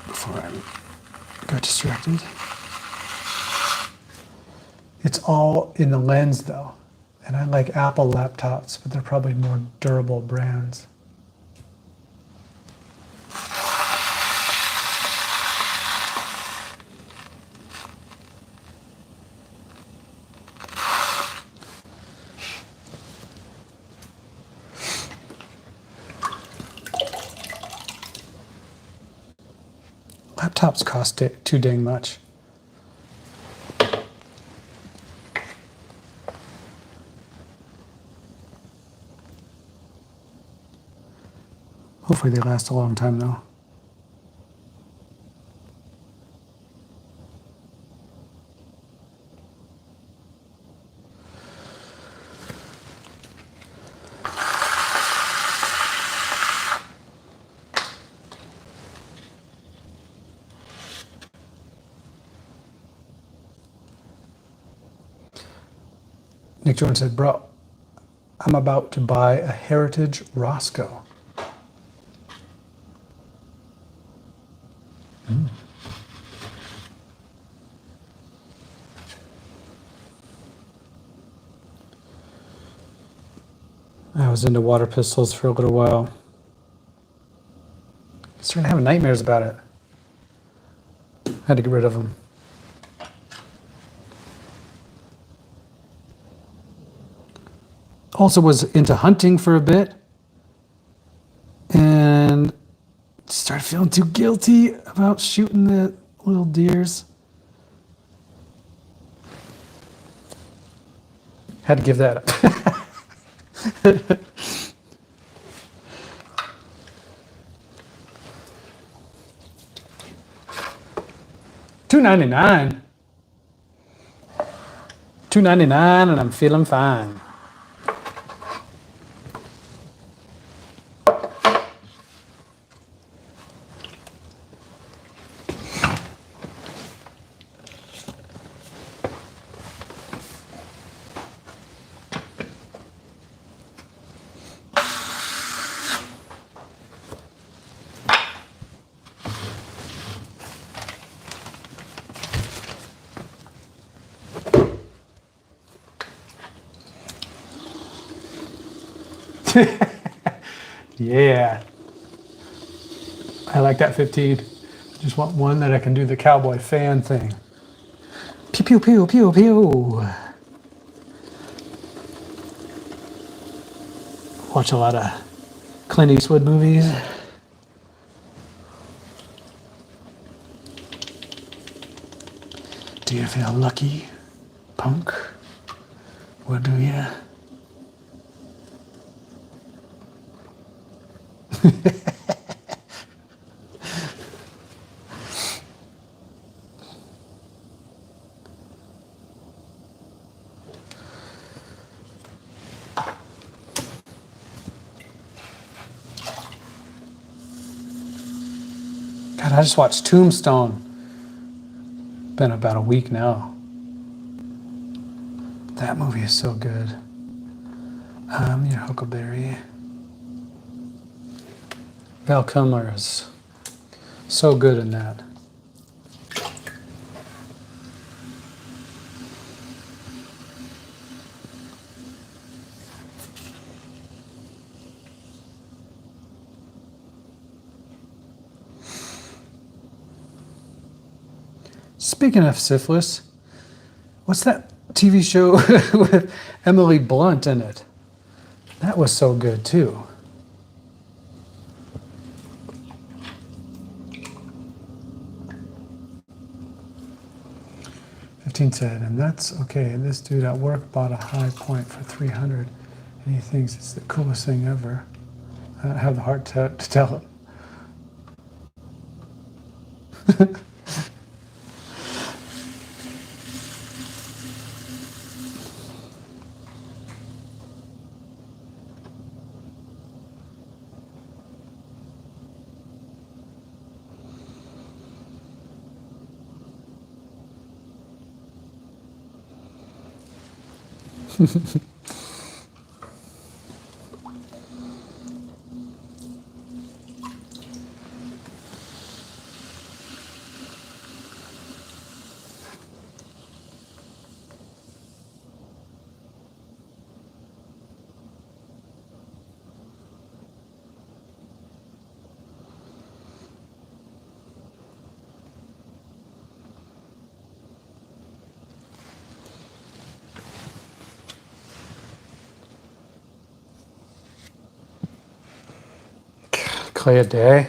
Before I got distracted. It's all in the lens though. And I like Apple laptops, but they're probably more durable brands. Laptops cost too dang much. Hopefully they last a long time though. Nick Jordan said, bro, I'm about to buy a Heritage Roscoe. I was into water pistols for a little while. Started having nightmares about it. Had to get rid of them. Also was into hunting for a bit and started feeling too guilty about shooting the little deers. Had to give that up. $2.99. $2.99 and I'm feeling fine. Yeah. I like that 15. Just want one that I can do the cowboy fan thing. Pew, pew, pew, pew, pew. Watch a lot of Clint Eastwood movies. Do you feel lucky, punk? What do you? God, I just watched Tombstone. Been about a week now. That movie is so good. Your Huckleberry. Val Kilmer is so good in that. Speaking of syphilis, what's that TV show with Emily Blunt in it? That was so good too. Said, and that's okay. This dude at work bought a High Point for $300, and he thinks it's the coolest thing ever. I don't have the heart to tell him. clay a day.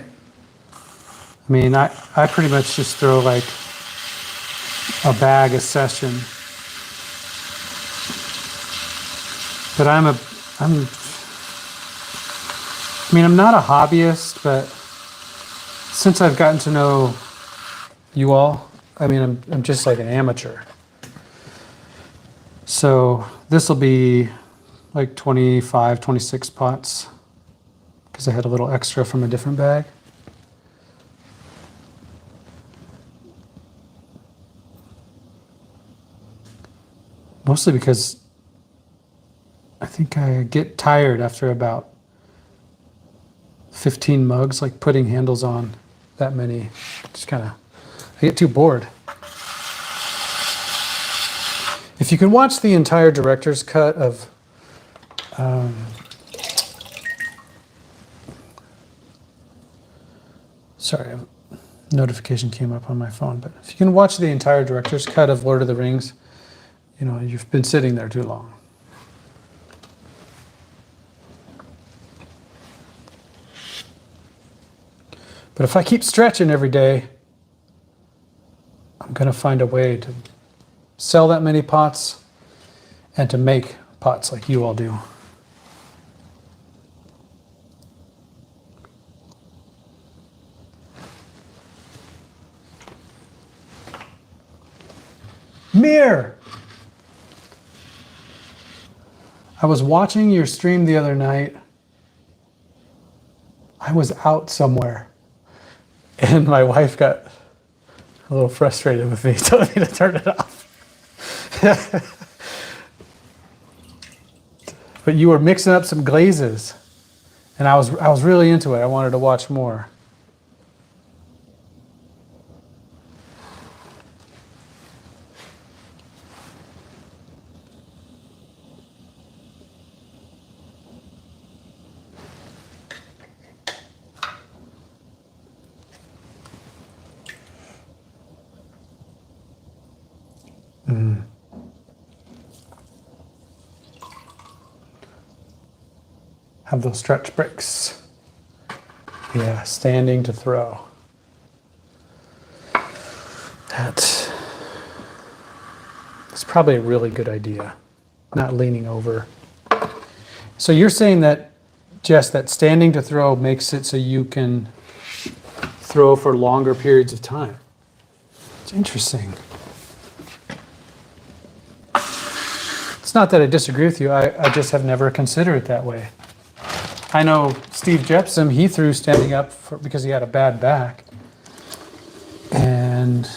I mean, I pretty much just throw like a bag a session. But I'm not a hobbyist, but since I've gotten to know you all, I mean, I'm just like an amateur. So this will be like 25, 26 pots because I had a little extra from a different bag. Mostly because I think I get tired after about 15 mugs, like putting handles on that many. Just kind of, I get too bored. If you can watch the entire director's cut of sorry, a notification came up on my phone, but if you can watch the entire director's cut of Lord of the Rings, you know, you've been sitting there too long. But if I keep stretching every day, I'm going to find a way to sell that many pots and to make pots like you all do. Mir! I was watching your stream the other night. I was out somewhere. And my wife got a little frustrated with me, told me to turn it off. But you were mixing up some glazes. And I was really into it. I wanted to watch more. Have those stretch bricks. Yeah, standing to throw. That's probably a really good idea, not leaning over. So you're saying that, Jess, that standing to throw makes it so you can throw for longer periods of time. It's interesting. It's not that I disagree with you, I just have never considered it that way. I know Steve Jepson, he threw standing up because he had a bad back. And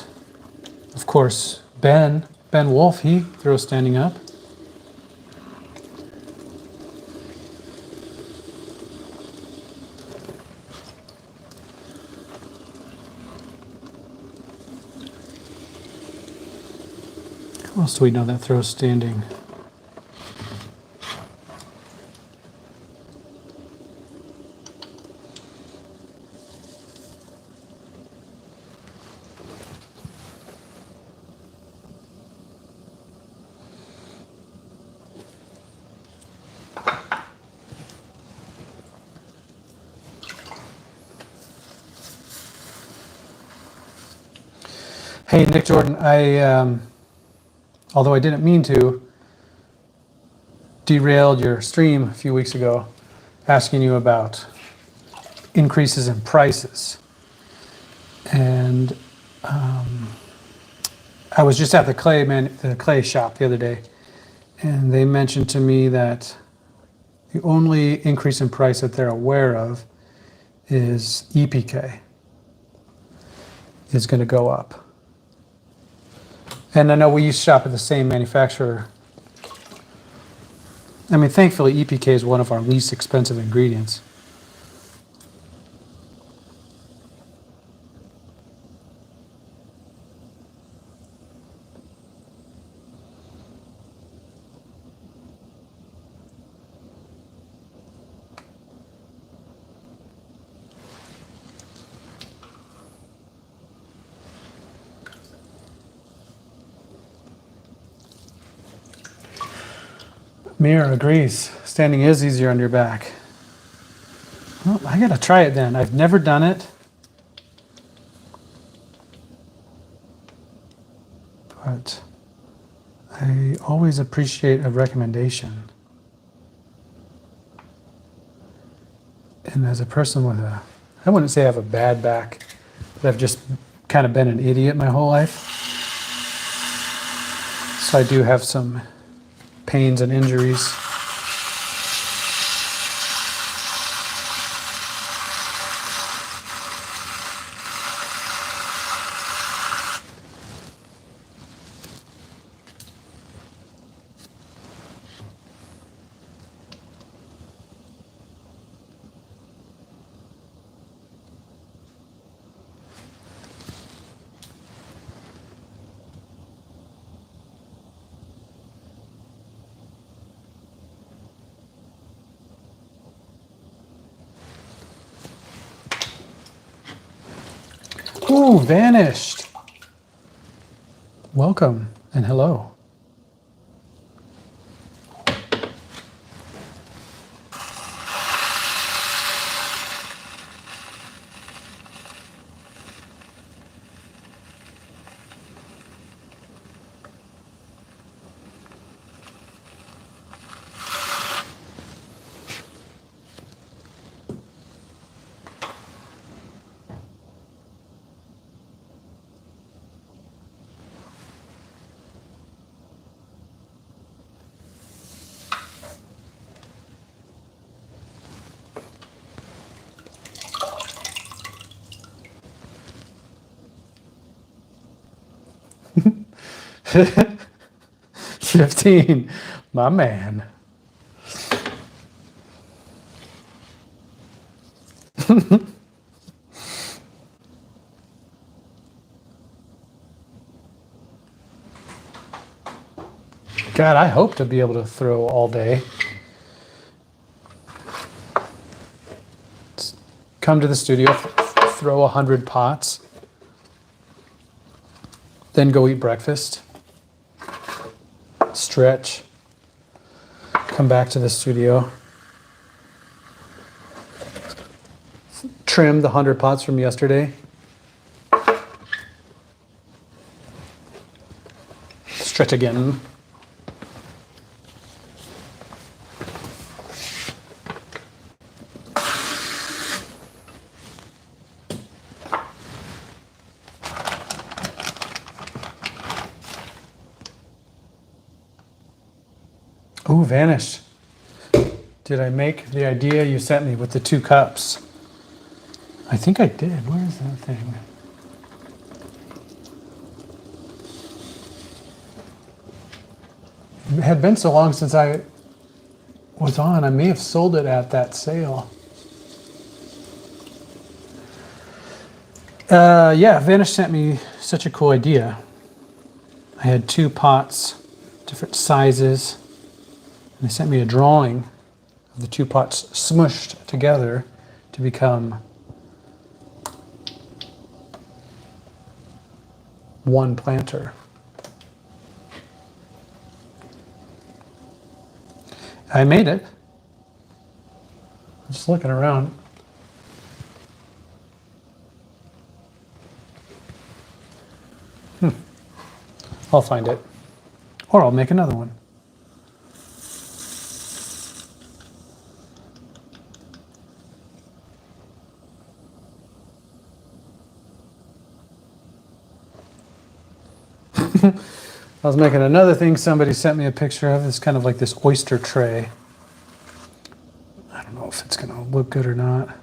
of course, Ben Wolf, he throws standing up. Who else do we know that throws standing? Hey, Nick Jordan, although I didn't mean to, derailed your stream a few weeks ago asking you about increases in prices. And I was just at the clay shop the other day, and they mentioned to me that the only increase in price that they're aware of is EPK is going to go up. And I know we used to shop at the same manufacturer. I mean, thankfully, EPK is one of our least expensive ingredients. Mir agrees. Standing is easier on your back. Well, I gotta try it then. I've never done it, but I always appreciate a recommendation. And as a person with I wouldn't say I have a bad back, but I've just kind of been an idiot my whole life. So I do have some pains and injuries. Ooh, vanished. Welcome and hello. $15, my man. God, I hope to be able to throw all day. Come to the studio, throw 100 pots, then go eat breakfast, stretch, come back to the studio, trim the 100 pots from yesterday, stretch again. Ooh, vanished. Did I make the idea you sent me with the 2 cups? I think I did. Where is that thing? It had been so long since I was on, I may have sold it at that sale. Yeah, Vanish sent me such a cool idea. I had 2 pots, different sizes, and they sent me a drawing of the 2 pots smushed together to become one planter. I made it. I'm just looking around. I'll find it. Or I'll make another one. I was making another thing somebody sent me a picture of. It's kind of like this oyster tray. I don't know if it's going to look good or not.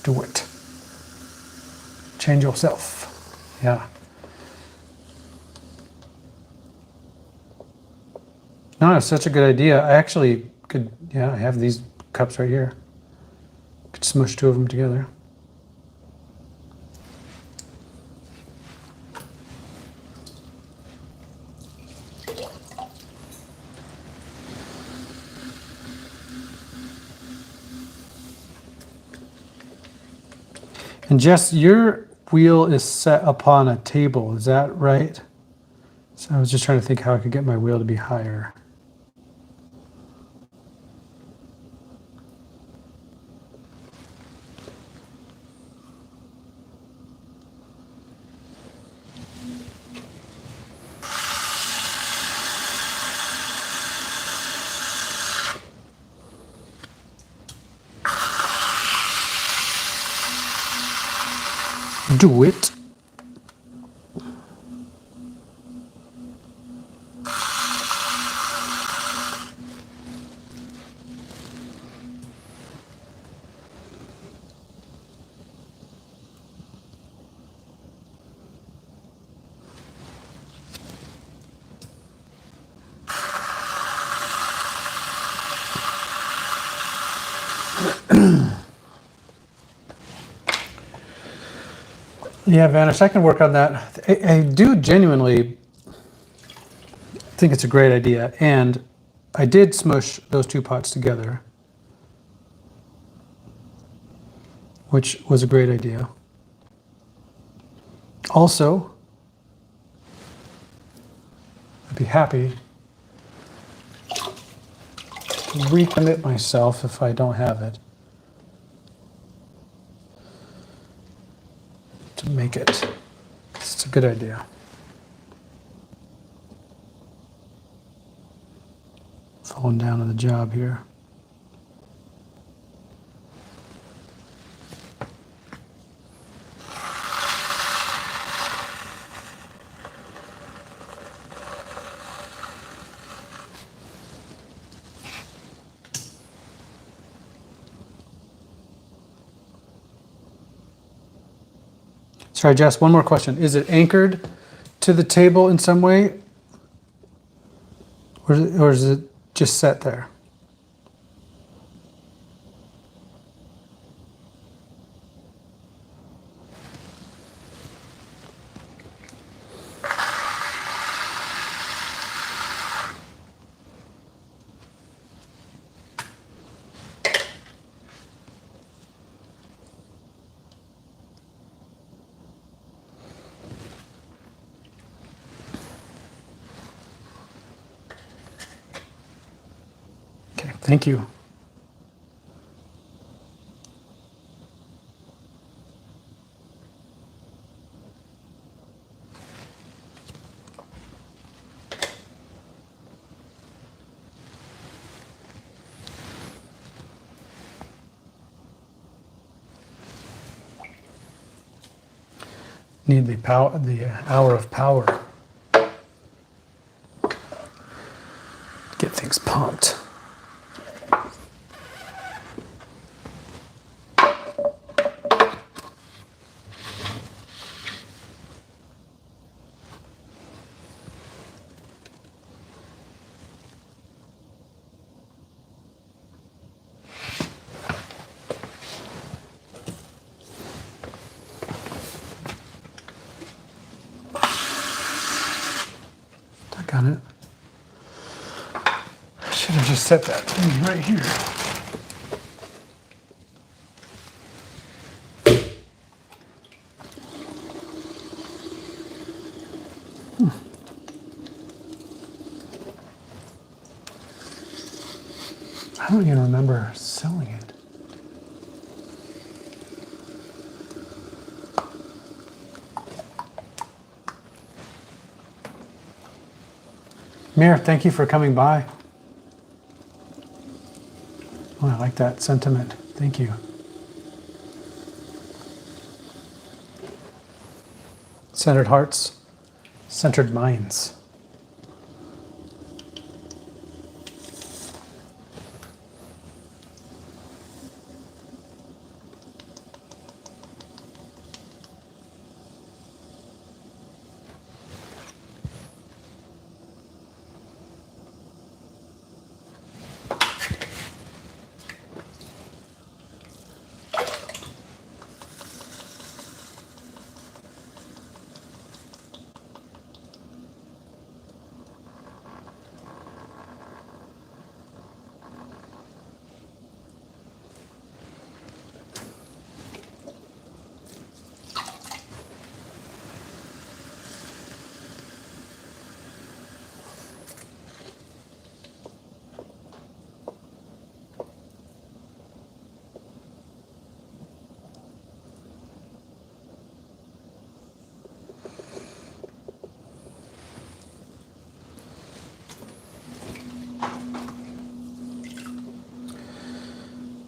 Do it. Change yourself. Yeah. No, it's such a good idea. I actually could, yeah, I have these cups right here. Could smush 2 of them together. And Jess, your wheel is set upon a table, is that right? So I was just trying to think how I could get my wheel to be higher. Do it. Yeah, Vanish, I can work on that. I do genuinely think it's a great idea. And I did smush those two pots together, which was a great idea. Also, I'd be happy to recommit myself if I don't have it to make it. It's a good idea. Falling down on the job here. Sorry, Jess, one more question. Is it anchored to the table in some way? Or is it just set there? Okay, thank you. Need the power, the hour of power. Get things pumped. Got it. I should have just set that thing right here. I don't even remember selling it. Mir, thank you for coming by. Oh, I like that sentiment. Thank you. Centered hearts, centered minds.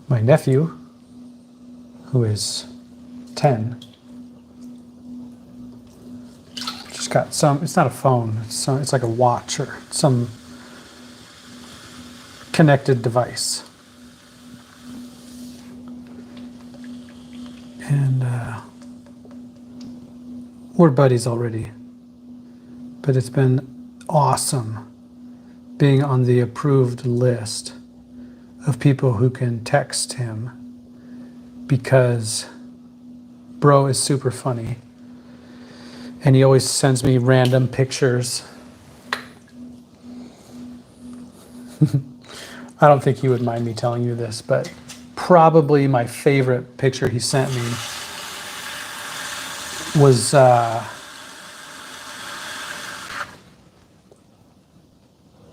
My nephew, who is 10, just got some, it's not a phone, it's like a watch or some connected device. And we're buddies already, but it's been awesome being on the approved list of people who can text him, because bro is super funny and he always sends me random pictures. I don't think he would mind me telling you this, but probably my favorite picture he sent me was I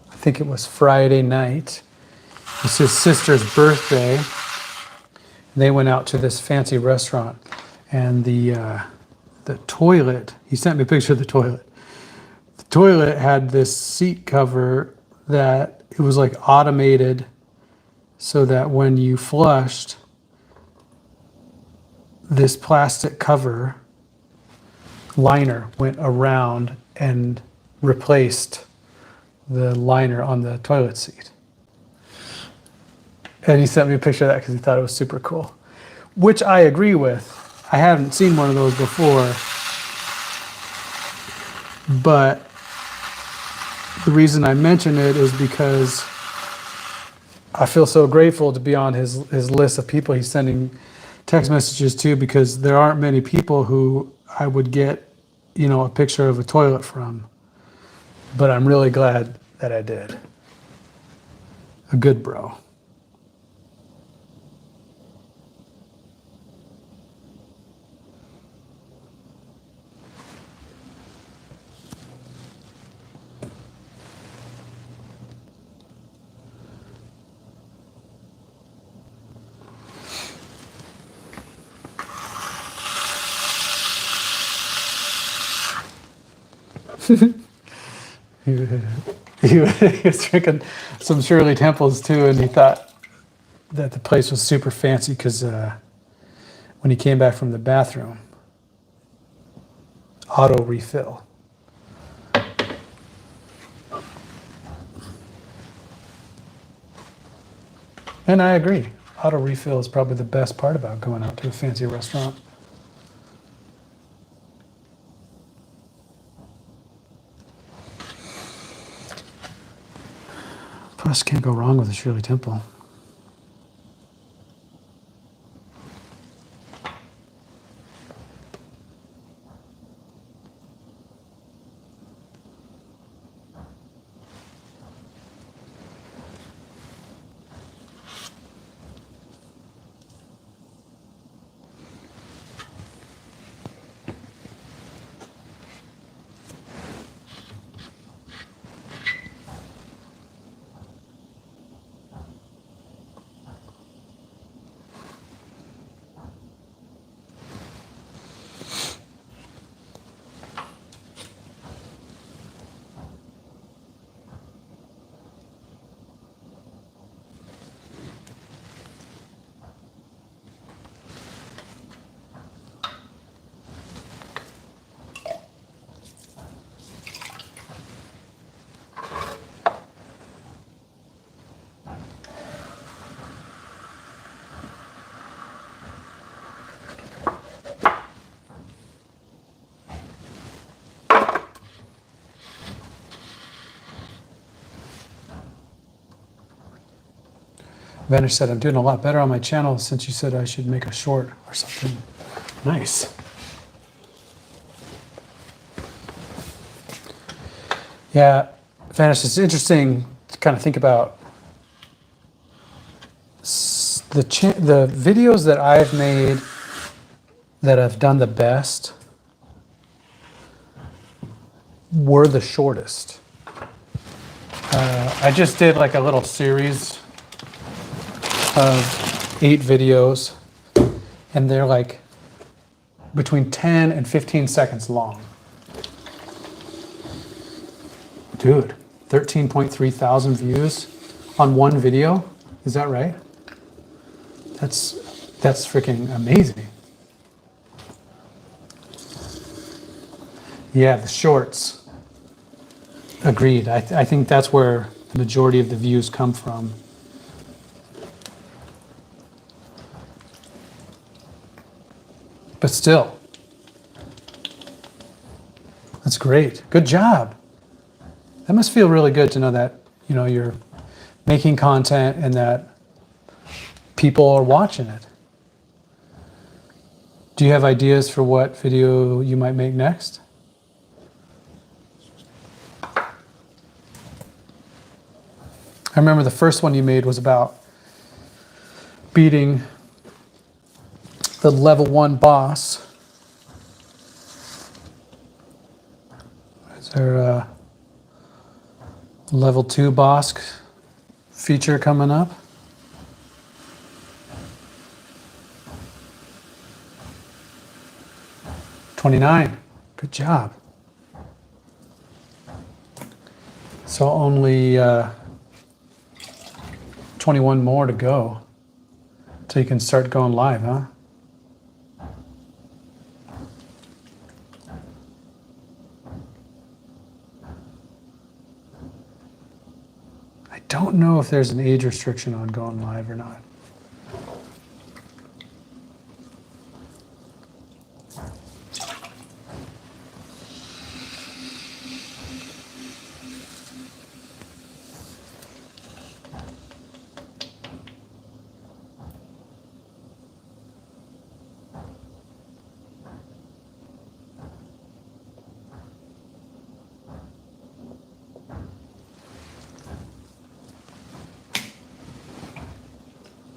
think it was Friday night. It's his sister's birthday. They went out to this fancy restaurant, and the toilet, he sent me a picture of the toilet. The toilet had this seat cover that it was like automated, so that when you flushed, this plastic cover liner went around and replaced the liner on the toilet seat. And he sent me a picture of that because he thought it was super cool, which I agree with. I haven't seen one of those before, but the reason I mention it is because I feel so grateful to be on his list of people he's sending text messages to, because there aren't many people who I would get, a picture of a toilet from. But I'm really glad that I did. A good bro. He was drinking some Shirley Temples too, and he thought that the place was super fancy because when he came back from the bathroom, auto refill. And I agree. Auto refill is probably the best part about going out to a fancy restaurant. Plus, can't go wrong with a Shirley Temple. Vanish said, I'm doing a lot better on my channel since you said I should make a short or something. Nice. Yeah, Vanish, it's interesting to kind of think about the videos that I've made that have done the best were the shortest. I just did like a little series of 8 videos, and they're like between 10 and 15 seconds long. Dude, 13.3 thousand views on one video. Is that right? That's freaking amazing. Yeah, the shorts. Agreed. I think that's where the majority of the views come from. But still, that's great. Good job. That must feel really good to know that, you're making content and that people are watching it. Do you have ideas for what video you might make next? I remember the first one you made was about beating the level 1 boss. Is there a level 2 boss feature coming up? $29. Good job. So only 21 more to go till you can start going live, huh? I don't know if there's an age restriction on going live or not.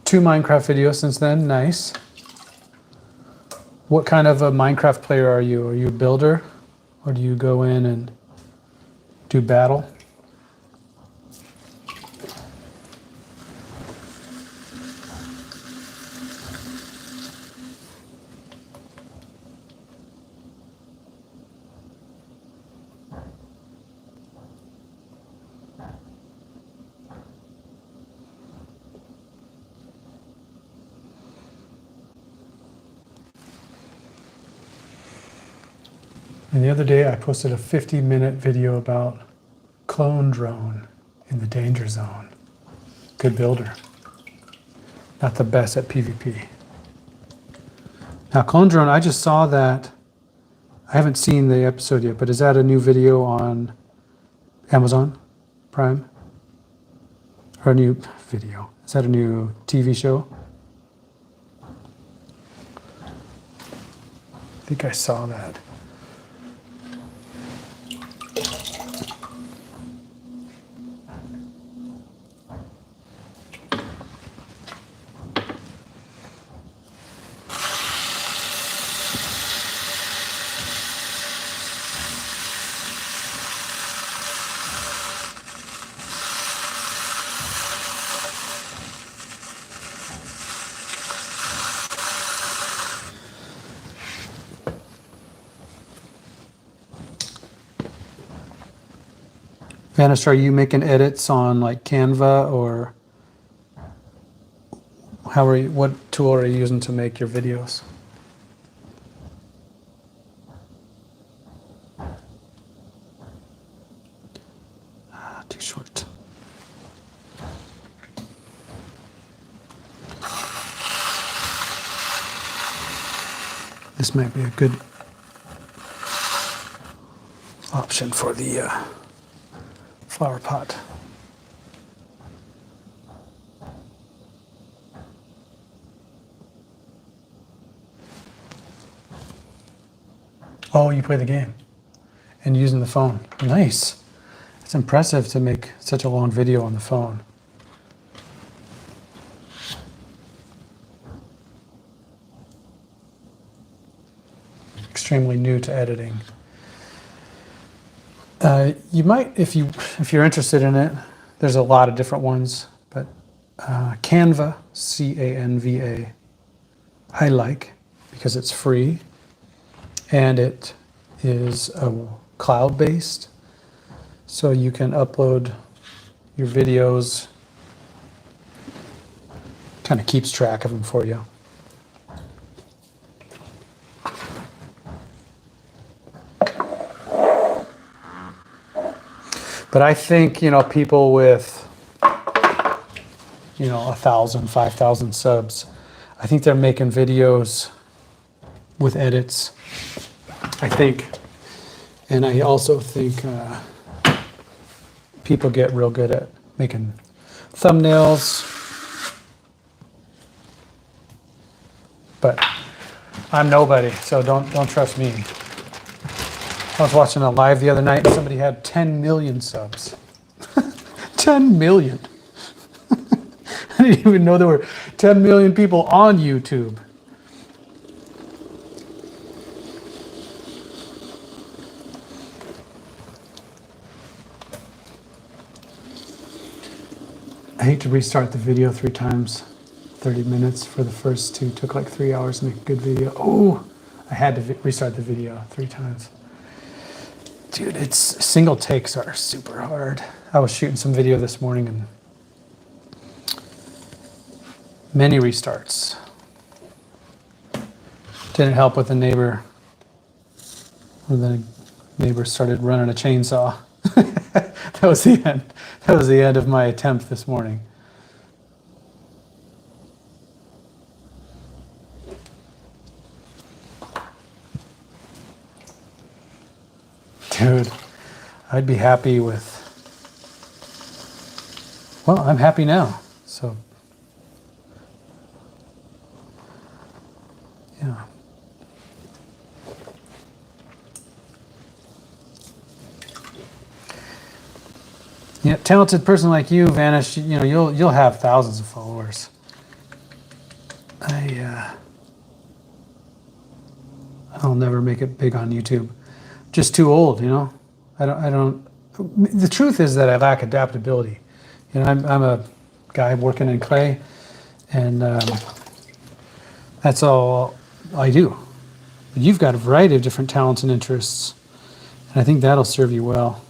Two Minecraft videos since then, nice. What kind of a Minecraft player are you? Are you a builder? Or do you go in and do battle? And the other day I posted a 50-minute video about clone drone in the danger zone. Good builder. Not the best at PvP. Now clone drone, I just saw that. I haven't seen the episode yet, but is that a new video on Amazon Prime? Or a new video? Is that a new TV show? I think I saw that. Vanish, are you making edits on like Canva or what tool are you using to make your videos? Too short. This might be a good option for the flower pot. Oh, you play the game and using the phone. Nice. It's impressive to make such a long video on the phone. Extremely new to editing. You might, if you're interested in it, there's a lot of different ones, but Canva, C-A-N-V-A, I like because it's free and it is cloud-based, so you can upload your videos Kind of keeps track of them for you. But I think, people with, 1,000, 5,000 subs, I think they're making videos with edits. I think, and I also think people get real good at making thumbnails. But I'm nobody, so don't trust me. I was watching a live the other night and somebody had 10 million subs. 10 million. I didn't even know there were 10 million people on YouTube. I hate to restart the video 3 times. 30 minutes for the first 2. Took like 3 hours to make a good video. Oh, I had to restart the video 3 times. Dude, single takes are super hard. I was shooting some video this morning and many restarts. Didn't help with the neighbor. When the neighbor started running a chainsaw. That was the end. That was the end of my attempt this morning. Dude, I'd be happy with, well, I'm happy now, so, yeah. Yeah, talented person like you, Vanish, you'll have thousands of followers. I'll never make it big on YouTube. Just too old, I don't. The truth is that I lack adaptability. I'm a guy working in clay, and that's all I do. But you've got a variety of different talents and interests, and I think that'll serve you well.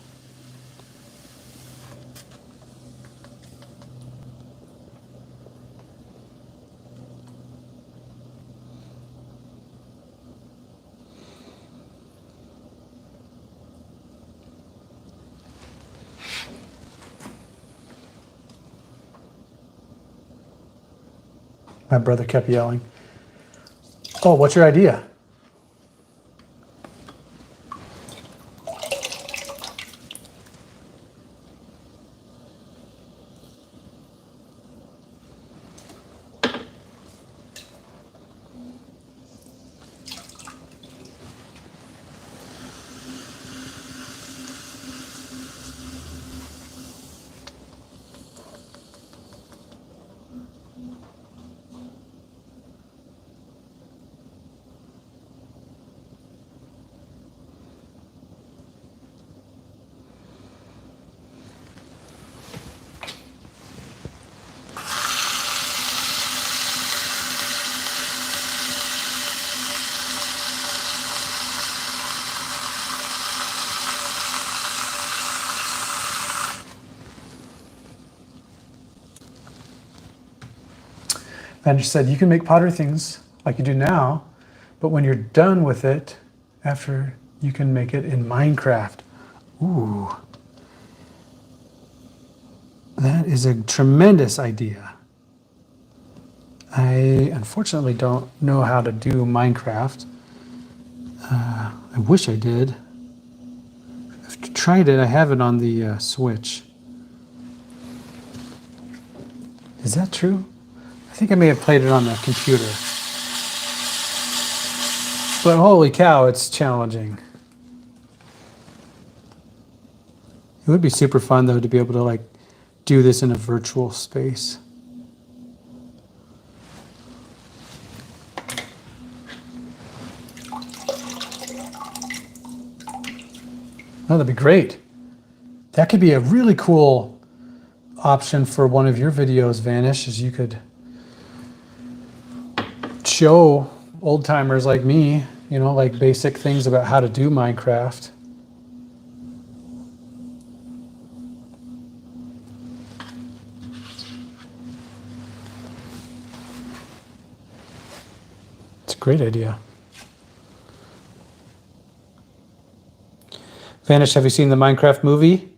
My brother kept yelling, "Oh, what's your idea?" Vander said, you can make pottery things like you do now, but when you're done with it, after you can make it in Minecraft. Ooh. That is a tremendous idea. I unfortunately don't know how to do Minecraft. I wish I did. I've tried it. I have it on the Switch. Is that true? I think I may have played it on the computer. But holy cow, it's challenging. It would be super fun though to be able to do this in a virtual space. Oh, that'd be great. That could be a really cool option for one of your videos, Vanish, is you could show old timers like me, basic things about how to do Minecraft. Great idea. Vanish, have you seen the Minecraft movie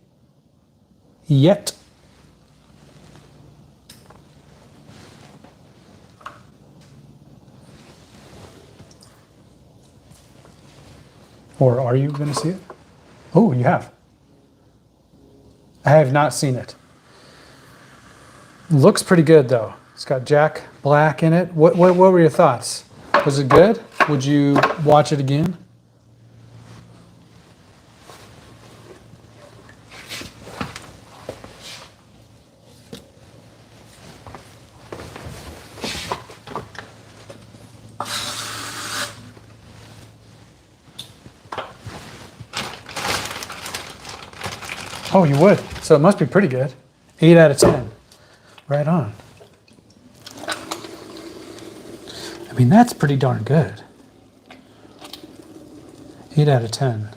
yet? Or are you going to see it? Oh, you have. I have not seen it. Looks pretty good though. It's got Jack Black in it. What were your thoughts? Was it good? Would you watch it again? Oh, you would. So it must be pretty good. 8 out of 10. Right on. I mean, that's pretty darn good. 8 out of 10.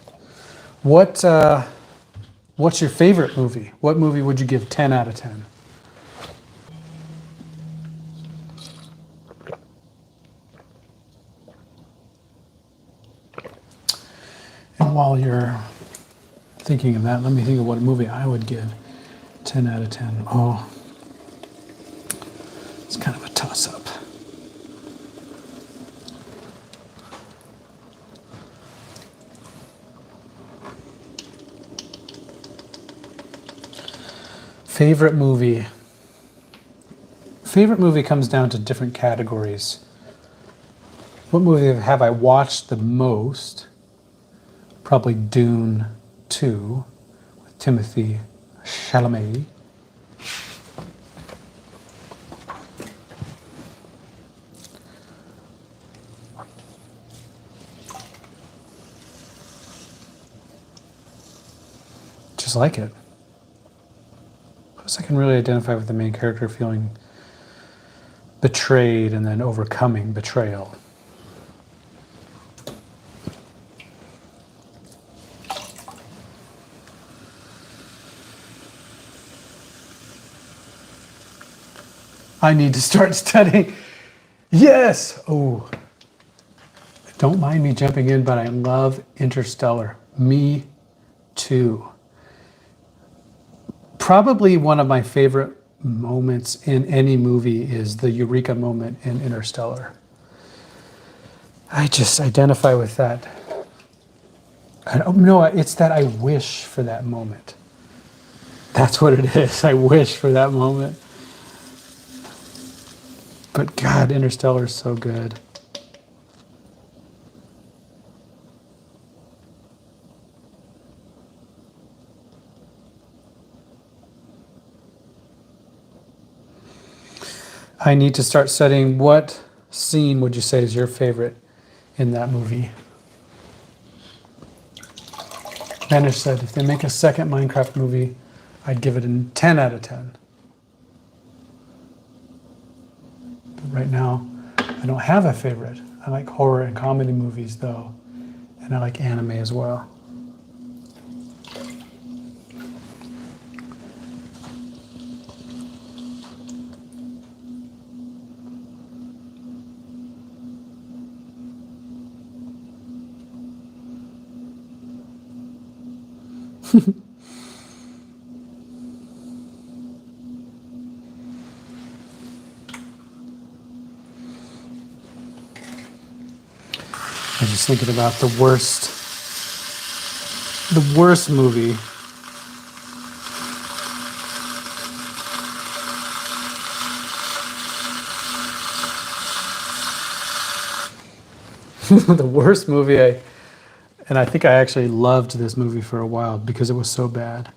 What's your favorite movie? What movie would you give 10 out of 10? And while you're thinking of that, let me think of what movie I would give 10 out of 10. Oh, it's kind of a toss-up. Favorite movie. Favorite movie comes down to different categories. What movie have I watched the most? Probably Dune 2 with Timothy Chalamet. Just like it. Plus, I can really identify with the main character feeling betrayed and then overcoming betrayal. I need to start studying. Yes! Oh, don't mind me jumping in, but I love Interstellar. Me too. Probably one of my favorite moments in any movie is the Eureka moment in Interstellar. I just identify with that. No, it's that I wish for that moment. That's what it is. I wish for that moment. But God, Interstellar is so good. I need to start studying. What scene would you say is your favorite in that movie? Vanish said, if they make a second Minecraft movie, I'd give it a 10 out of 10. But right now, I don't have a favorite. I like horror and comedy movies though, and I like anime as well. I was just thinking about the worst movie. The worst movie and I think I actually loved this movie for a while because it was so bad.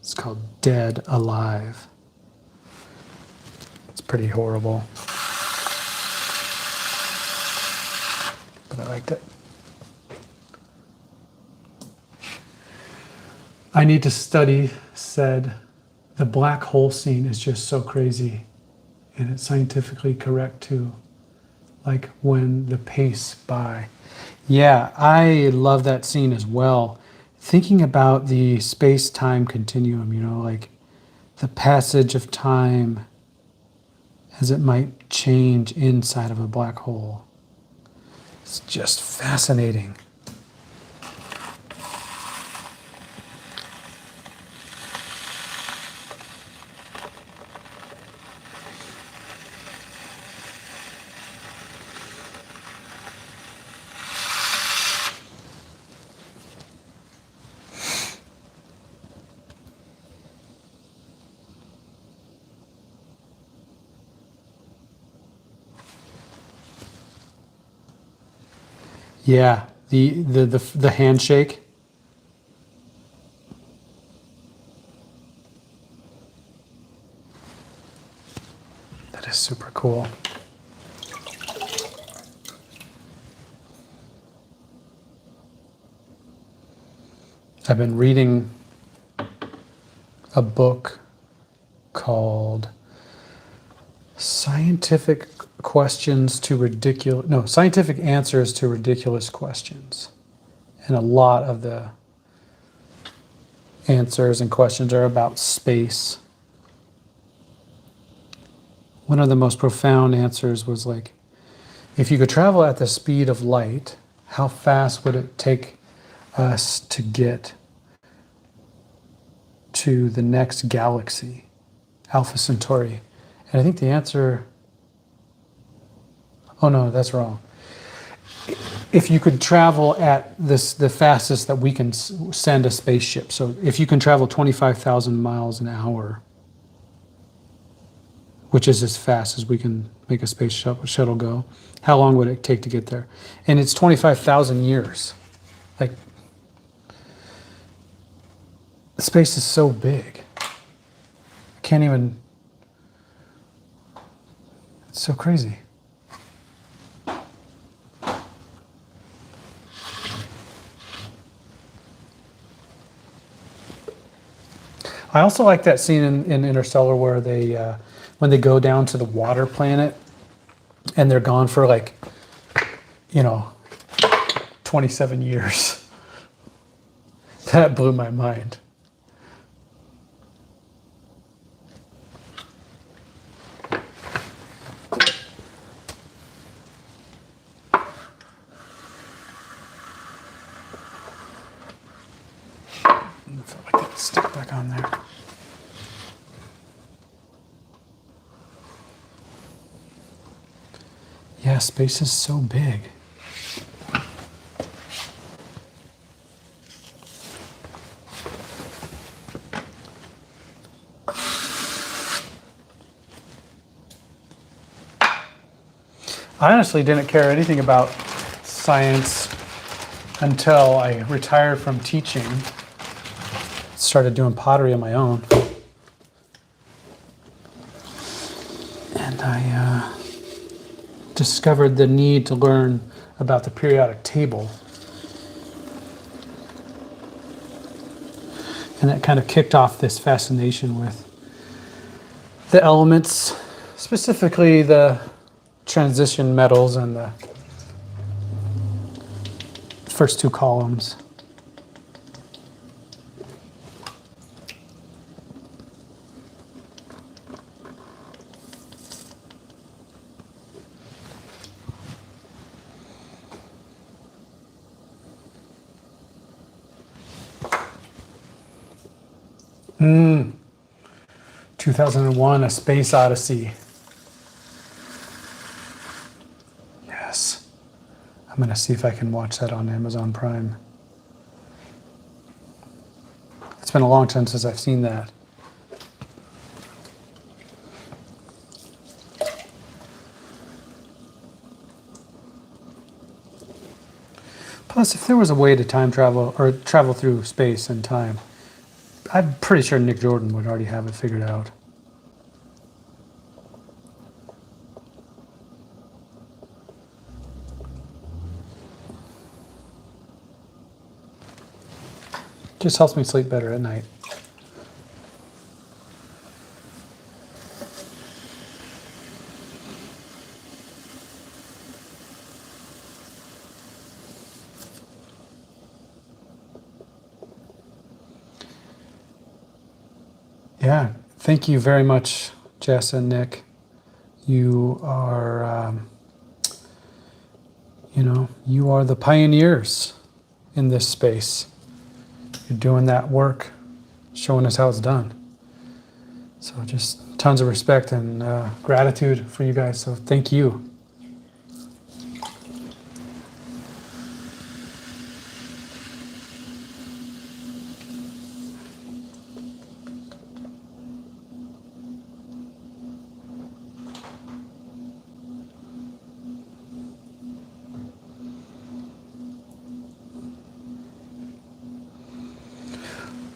It's called Dead Alive. It's pretty horrible. But I liked it. I need to study said the black hole scene is just so crazy and it's scientifically correct too. Like when the pace by. Yeah, I love that scene as well. Thinking about the space-time continuum, like the passage of time as it might change inside of a black hole. It's just fascinating. Yeah, the handshake. That is super cool. I've been reading a book called Scientific Answers to Ridiculous Questions. And a lot of the answers and questions are about space. One of the most profound answers was like, if you could travel at the speed of light, how fast would it take us to get to the next galaxy, Alpha Centauri? And I think the answer, oh no, that's wrong. If you could travel at the fastest that we can send a spaceship, so if you can travel 25,000 miles an hour, which is as fast as we can make a space shuttle go, how long would it take to get there? And it's 25,000 years. Like, space is so big. I can't even, it's so crazy. I also like that scene in Interstellar where they, when they go down to the water planet and they're gone for like, 27 years. That blew my mind. I felt like that would stick back on there. Yeah, space is so big. I honestly didn't care anything about science until I retired from teaching. Started doing pottery on my own. And I discovered the need to learn about the periodic table. And that kind of kicked off this fascination with the elements, specifically the transition metals and the first two columns. Hmm. 2001, A Space Odyssey. Yes. I'm going to see if I can watch that on Amazon Prime. It's been a long time since I've seen that. Plus, if there was a way to time travel or travel through space and time, I'm pretty sure Nick Jordan would already have it figured out. Just helps me sleep better at night. Yeah, thank you very much, Jess and Nick. You are You know, you are the pioneers in this space. You're doing that work, showing us how it's done. So just tons of respect and gratitude for you guys. So thank you.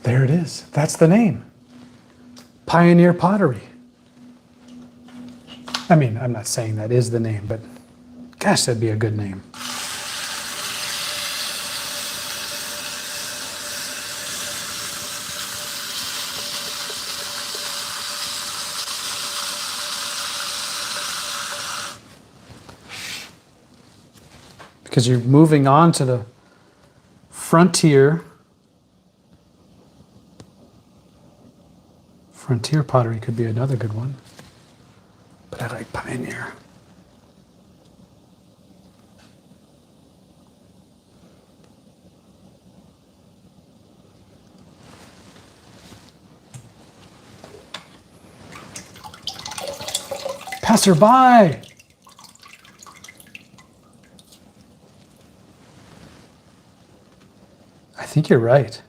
There it is. That's the name. Pioneer Pottery. I mean, I'm not saying that is the name, but gosh, that'd be a good name. Because you're moving on to the frontier. Frontier pottery could be another good one. But I like pioneer. Passerby! I think you're right.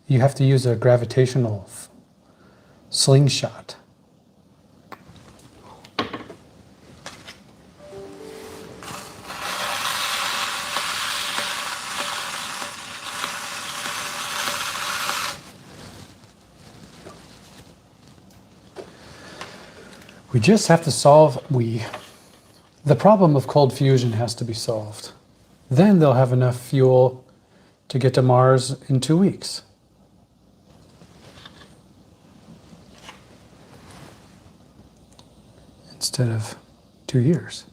You have to use a gravitational slingshot. We just have to solve, the problem of cold fusion has to be solved. Then they'll have enough fuel to get to Mars in 2 weeks. Instead of 2 years.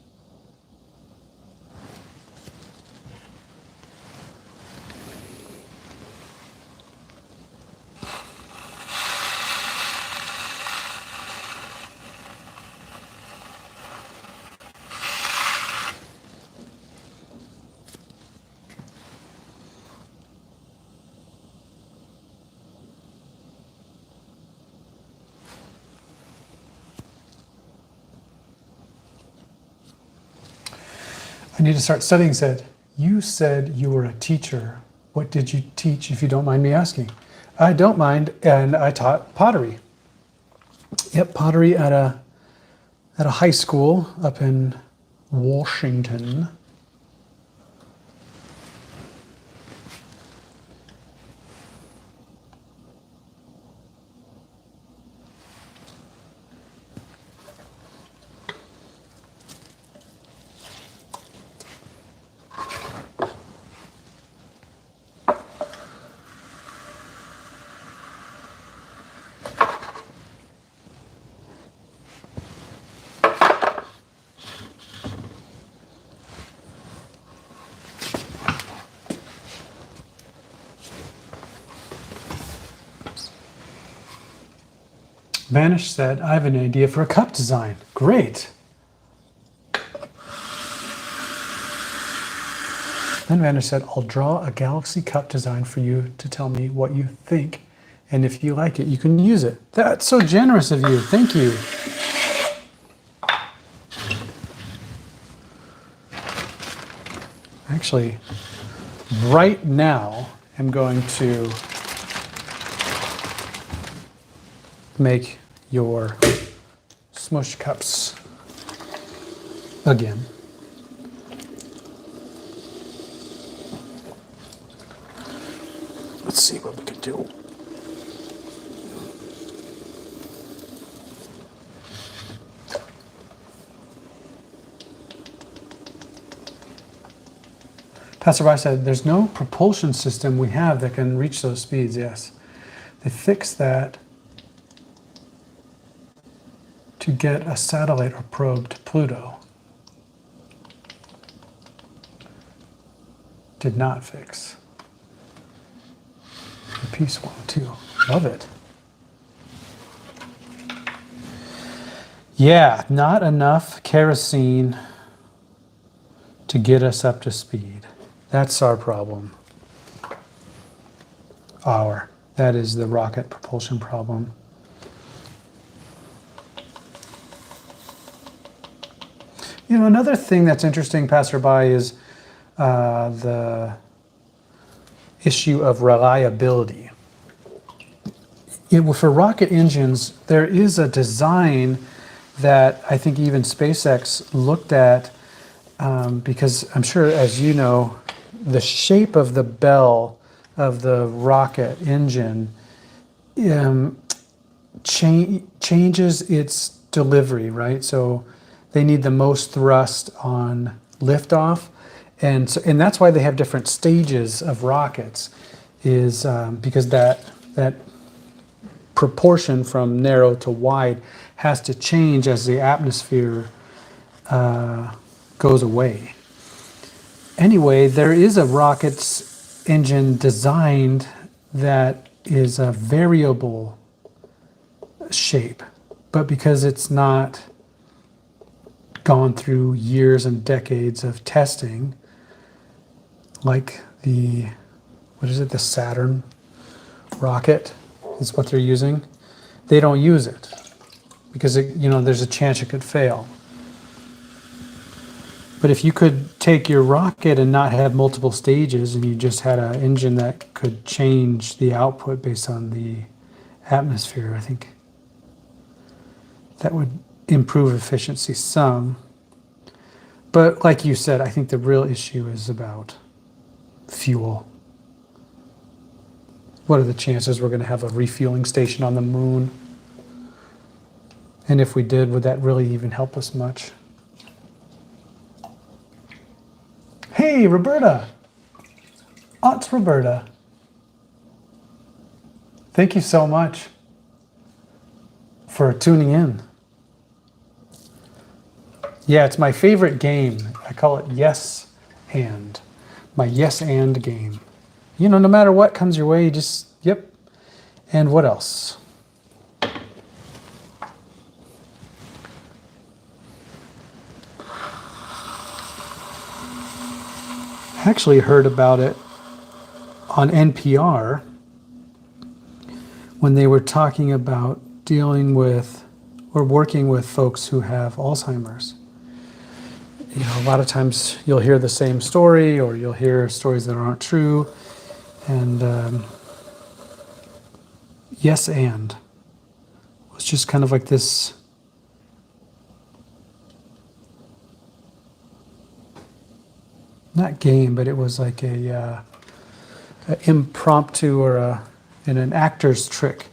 I need to start studying. Said, you said you were a teacher. What did you teach, if you don't mind me asking? I don't mind, and I taught pottery. Yep, pottery at a high school up in Washington. Vanish said, I have an idea for a cup design. Great. Then Vanish said, I'll draw a galaxy cup design for you to tell me what you think. And if you like it, you can use it. That's so generous of you. Thank you. Actually, right now, I'm going to make your smush cups again. Let's see what we can do. Passerby said, there's no propulsion system we have that can reach those speeds. Yes. They fixed that to get a satellite or probe to Pluto. Did not fix the Peace one too. Love it. Yeah, not enough kerosene to get us up to speed. That's our problem. That is the rocket propulsion problem. You know, another thing that's interesting, passerby, is the issue of reliability. For rocket engines, there is a design that I think even SpaceX looked at, because I'm sure, as you know, the shape of the bell of the rocket engine changes its delivery, right? So they need the most thrust on liftoff, and that's why they have different stages of rockets, is because that proportion from narrow to wide has to change as the atmosphere goes away. Anyway, there is a rocket's engine designed that is a variable shape, but because it's not gone through years and decades of testing, like the Saturn rocket is what they're using, they don't use it because there's a chance it could fail. But if you could take your rocket and not have multiple stages, and you just had an engine that could change the output based on the atmosphere, I think that would improve efficiency some. But like you said, I think the real issue is about fuel. What are the chances we're going to have a refueling station on the moon? And if we did, would that really even help us much? Hey, Roberta. Aunt Roberta. Thank you so much for tuning in. Yeah, it's my favorite game. I call it Yes and. My Yes and game. No matter what comes your way, you just, yep. And what else? I actually heard about it on NPR when they were talking about dealing with or working with folks who have Alzheimer's. A lot of times you'll hear the same story, or you'll hear stories that aren't true. And Yes and was just kind of like this not game, but it was like a impromptu or an actor's trick.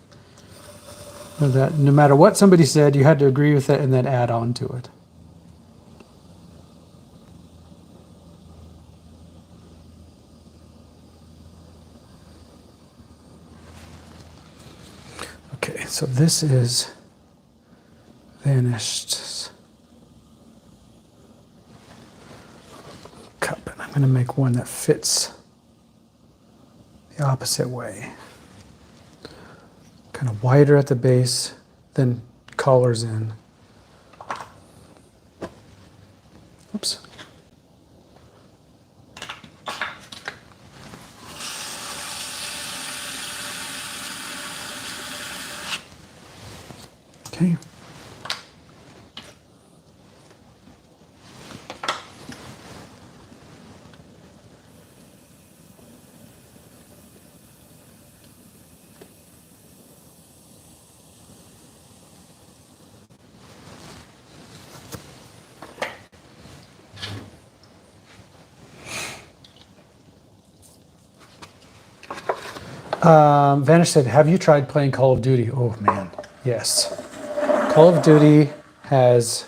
That no matter what somebody said, you had to agree with it and then add on to it. Okay, so this is vanished cup, and I'm going to make one that fits the opposite way. Kind of wider at the base, then collars in. Oops. Okay. Vanish said, have you tried playing Call of Duty? Oh man, yes. Call of Duty has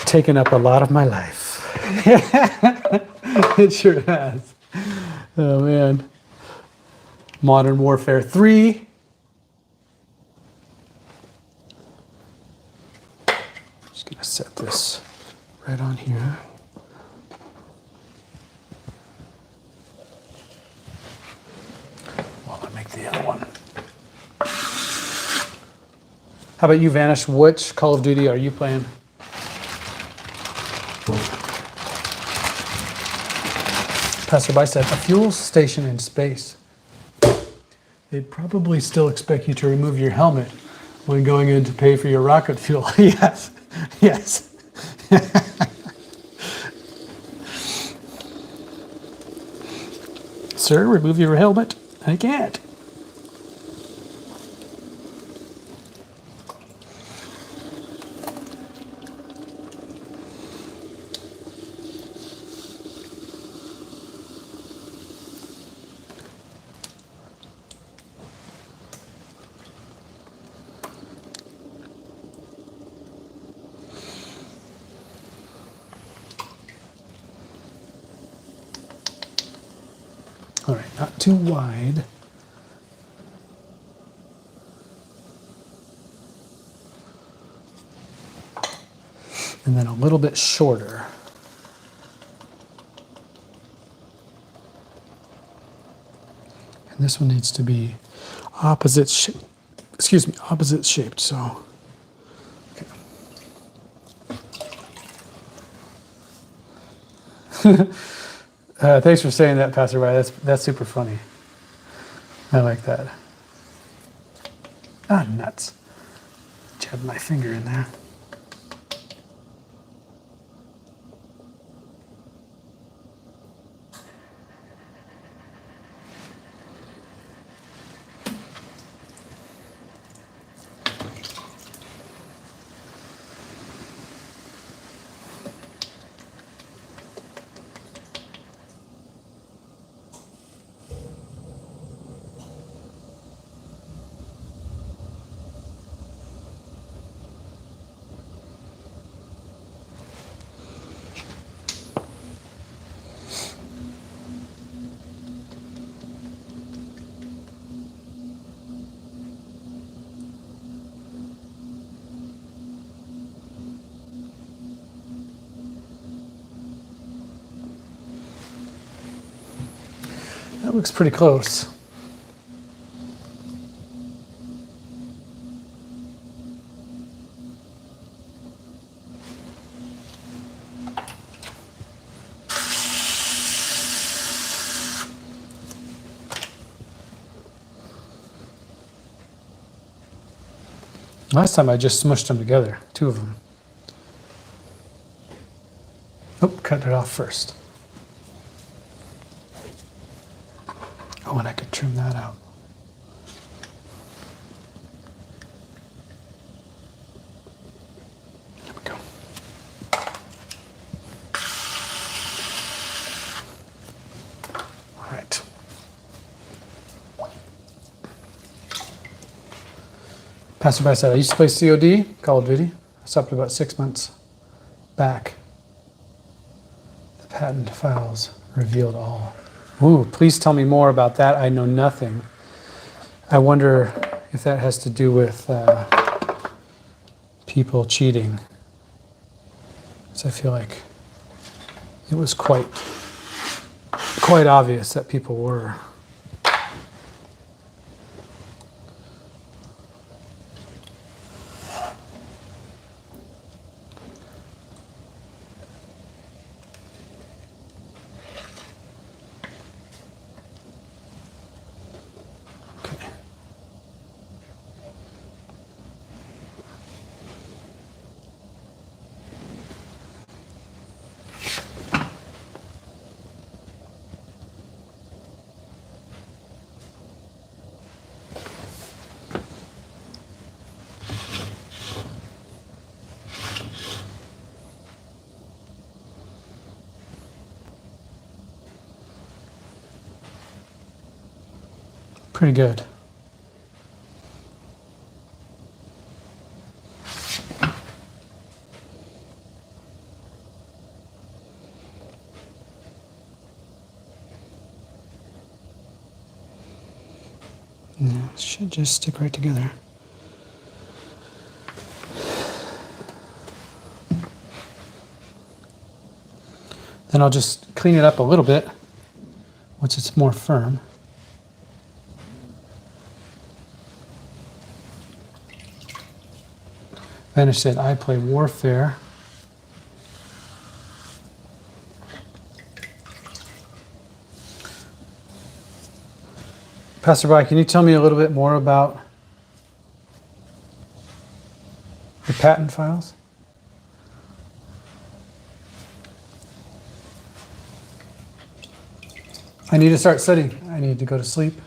taken up a lot of my life. It sure has. Oh man. Modern Warfare 3. Just gonna set this right on here. The other one. How about you, Vanish? Which Call of Duty are you playing? Passerby said, a fuel station in space. They'd probably still expect you to remove your helmet when going in to pay for your rocket fuel. Yes, yes. Sir, remove your helmet. I can't. All right, not too wide. And then a little bit shorter. And this one needs to be opposite shaped, so. Okay. Thanks for saying that, Passerby. That's super funny. I like that. Ah, nuts. Jabbed my finger in there. That looks pretty close. Last time I just smushed them together, two of them. Oh, cut it off first. Oh, and I could trim that out. There we go. All right. Passerby said, I used to play COD, Call of Duty. I stopped about 6 months back. The patent files revealed all. Ooh, please tell me more about that. I know nothing. I wonder if that has to do with people cheating. So I feel like it was quite obvious that people were. Pretty good. Yeah, it should just stick right together. Then I'll just clean it up a little bit once it's more firm. Vanish said, I play Warfare. Pastorby, can you tell me a little bit more about the patent files? I need to start studying. I need to go to sleep.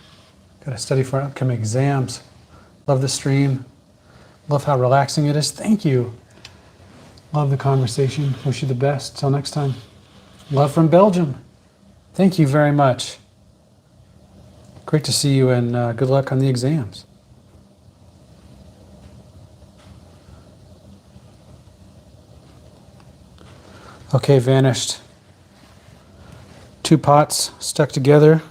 Got to study for upcoming exams. Love the stream. Love how relaxing it is. Thank you. Love the conversation. Wish you the best. Till next time. Love from Belgium. Thank you very much. Great to see you, and good luck on the exams. Okay, vanished. 2 pots stuck together.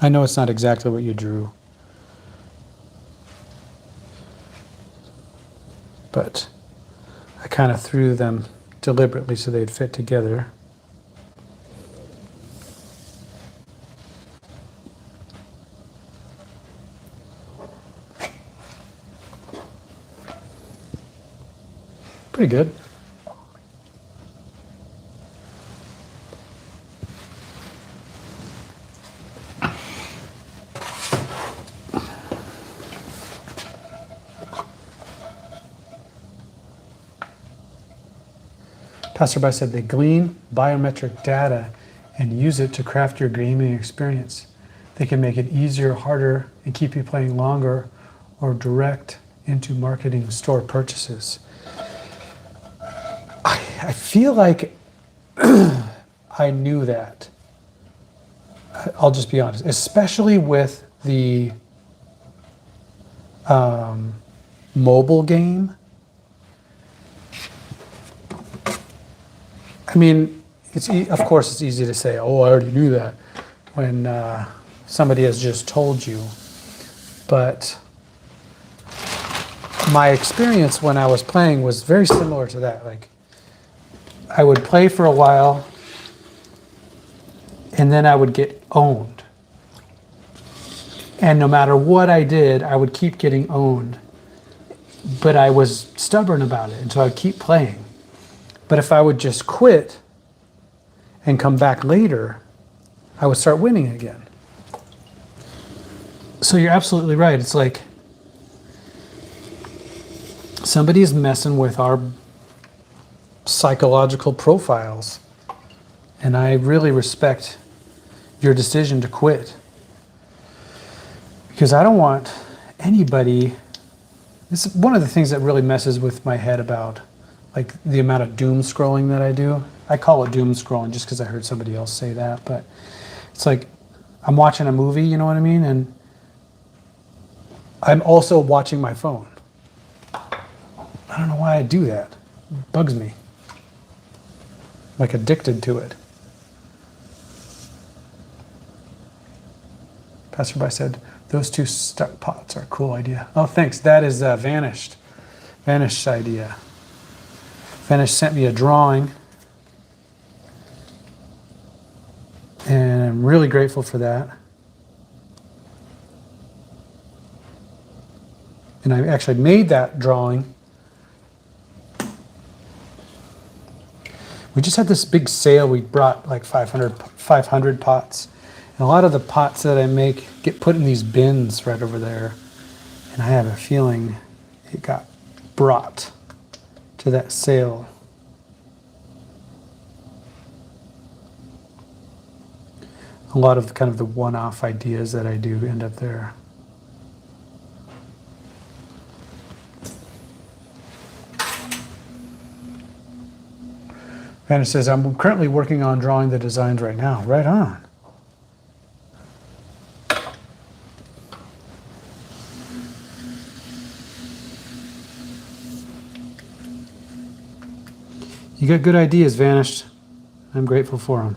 I know it's not exactly what you drew, but I kind of threw them deliberately so they'd fit together. Pretty good. Pastorby said they glean biometric data and use it to craft your gaming experience. They can make it easier, harder, and keep you playing longer, or direct into marketing store purchases. I feel like I knew that. I'll just be honest, especially with the mobile game. I mean, of course it's easy to say, oh, I already knew that, when somebody has just told you. But my experience when I was playing was very similar to that. Like, I would play for a while, and then I would get owned. And no matter what I did, I would keep getting owned. But I was stubborn about it, and so I'd keep playing. But if I would just quit and come back later, I would start winning again. So you're absolutely right. It's like somebody's messing with our psychological profiles. And I really respect your decision to quit. Because I don't want anybody... This is one of the things that really messes with my head about like the amount of doom scrolling that I do. I call it doom scrolling just because I heard somebody else say that, but it's like I'm watching a movie, you know what I mean? And I'm also watching my phone. I don't know why I do that. It bugs me. I'm like addicted to it. Pastorby said, those 2 stuck pots are a cool idea. Oh, thanks. That is Vanished's idea. Vanish sent me a drawing, and I'm really grateful for that. And I actually made that drawing. We just had this big sale. We brought like 500 pots. And a lot of the pots that I make get put in these bins right over there. And I have a feeling it got brought to that sale. A lot of kind of the one-off ideas that I do end up there. Vanna says, I'm currently working on drawing the designs right now. Right on. You got good ideas, Vanished. I'm grateful for them.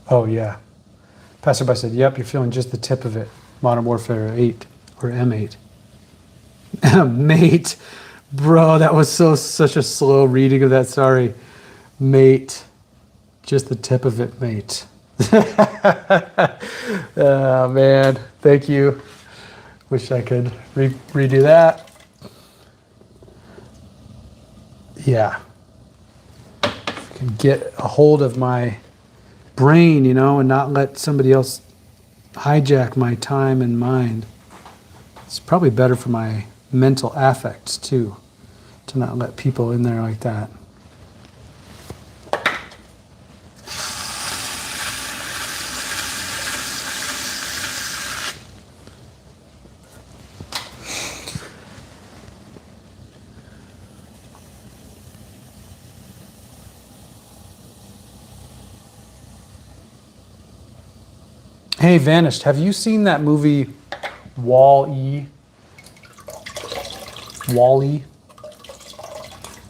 Oh, yeah. Pastorby said, yep, you're feeling just the tip of it. Modern Warfare 8 or M8. Mate. Bro, that was such a slow reading of that. Sorry. Mate. Just the tip of it, mate. Oh, man. Thank you. Wish I could redo that. Yeah. I can get a hold of my brain, and not let somebody else hijack my time and mind. It's probably better for my mental affects, too, to not let people in there like that. Hey, Vanished, have you seen that movie Wall-E? Wall-E?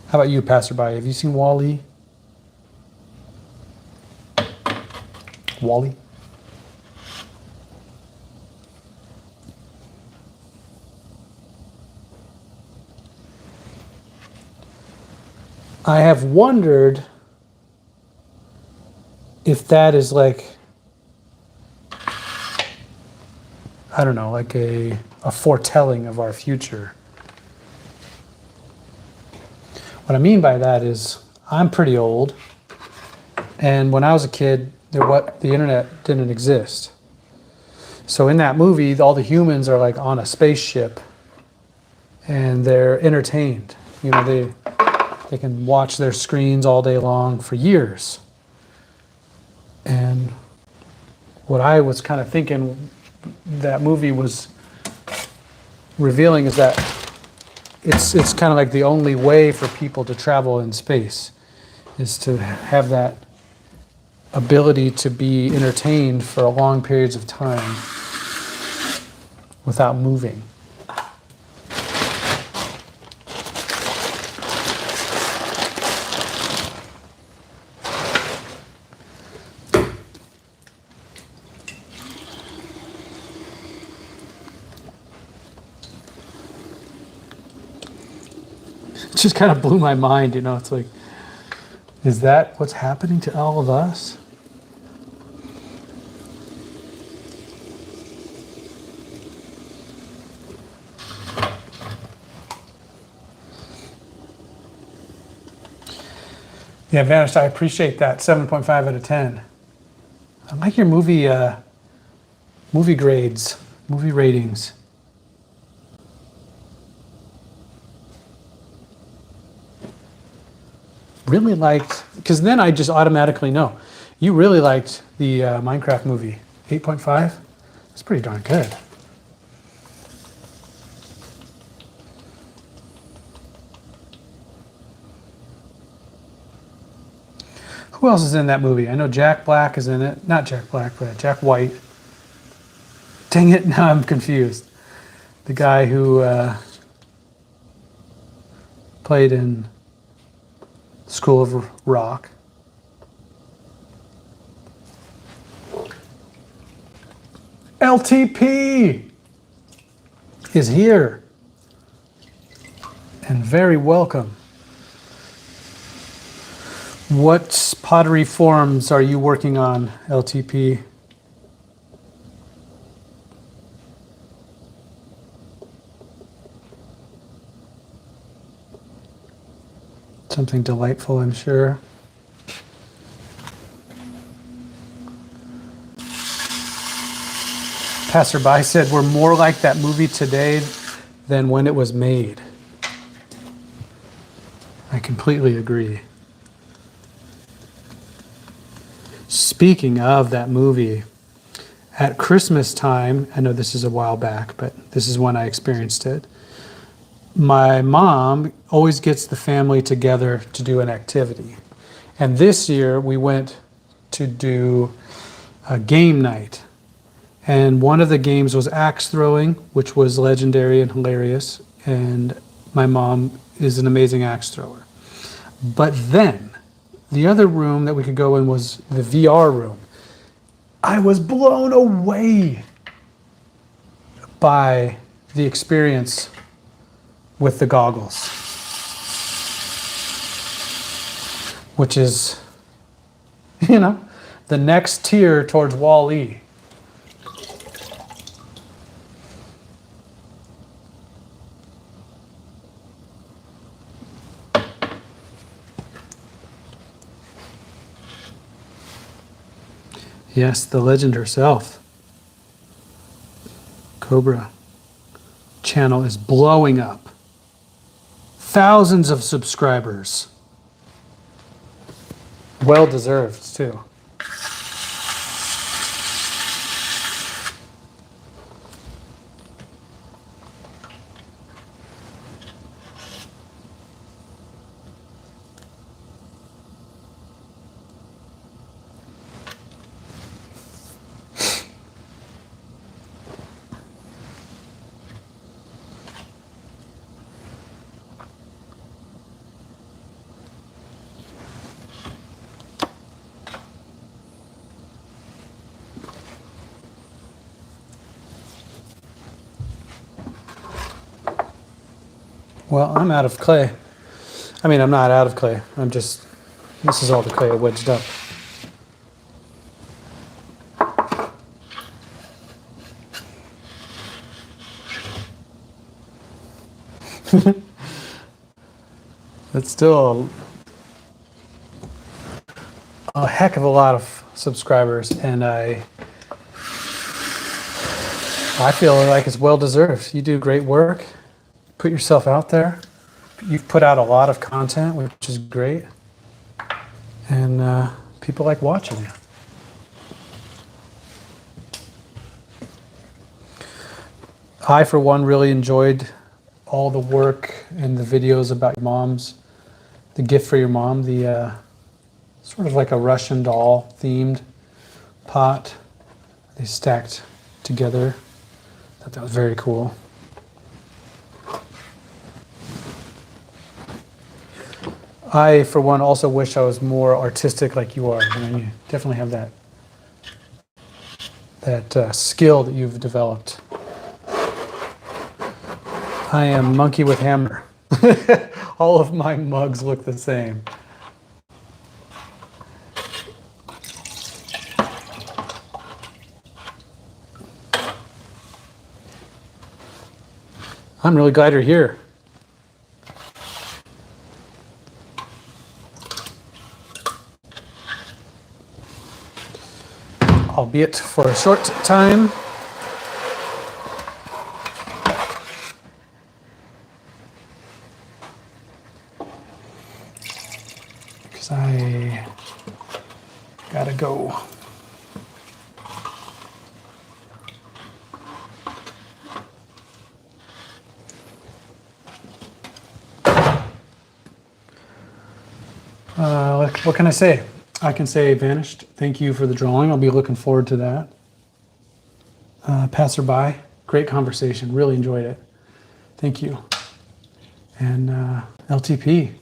How about you, passerby? Have you seen Wall-E? Wall-E? I have wondered if that is like, I don't know, like a foretelling of our future. What I mean by that is I'm pretty old, and when I was a kid, the internet didn't exist. So in that movie, all the humans are like on a spaceship, and they're entertained. They can watch their screens all day long for years. And what I was kind of thinking that movie was revealing is that it's kind of like the only way for people to travel in space is to have that ability to be entertained for long periods of time without moving. It just kind of blew my mind, it's like, is that what's happening to all of us? Yeah, Vanished, I appreciate that. 7.5 out of 10. I like your movie grades, movie ratings. Really liked, because then I just automatically know. You really liked the Minecraft movie. 8.5? That's pretty darn good. Who else is in that movie? I know Jack Black is in it. Not Jack Black, but Jack White. Dang it, now I'm confused. The guy who played in School of Rock. LTP is here and very welcome. What pottery forms are you working on, LTP? Something delightful, I'm sure. Passerby said we're more like that movie today than when it was made. I completely agree. Speaking of that movie, at Christmas time, I know this is a while back, but this is when I experienced it. My mom always gets the family together to do an activity. And this year we went to do a game night. And one of the games was axe throwing, which was legendary and hilarious. And my mom is an amazing axe thrower. But then the other room that we could go in was the VR room. I was blown away by the experience with the goggles. which is, the next tier towards Wall-E. Yes, the legend herself. Cobra channel is blowing up. Thousands of subscribers. Well deserved, too. Well, I'm out of clay. I mean, I'm not out of clay. This is all the clay I wedged up. It's still a heck of a lot of subscribers, and I feel like it's well deserved. You do great work. Put yourself out there. You've put out a lot of content, which is great. And people like watching you. I, for one, really enjoyed all the work and the videos about your mom's, the gift for your mom, the sort of like a Russian doll themed pot they stacked together. I thought that was very cool. I, for one, also wish I was more artistic like you are. You definitely have that skill that you've developed. I am monkey with hammer. All of my mugs look the same. I'm really glad you're here. Albeit for a short time. Because I gotta go. What can I say? I can say vanished. Thank you for the drawing. I'll be looking forward to that. Passerby, great conversation. Really enjoyed it. Thank you. And LTP.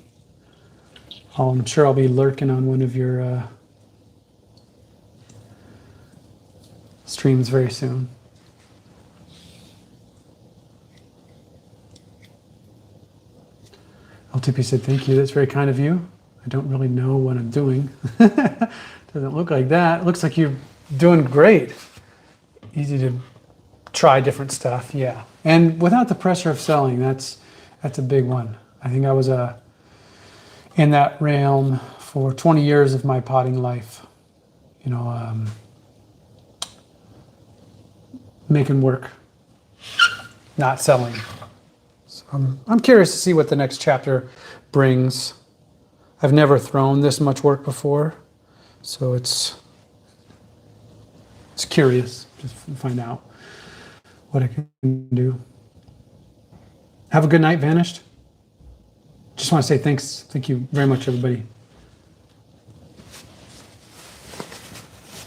I'm sure I'll be lurking on one of your streams very soon. LTP said, thank you. That's very kind of you. I don't really know what I'm doing. Doesn't look like that. It looks like you're doing great. Easy to try different stuff, yeah. And without the pressure of selling, that's a big one. I think I was in that realm for 20 years of my potting life. Making work, not selling. So I'm curious to see what the next chapter brings. I've never thrown this much work before, so it's curious to find out what I can do. Have a good night, Vanished. Just want to say thanks. Thank you very much, everybody.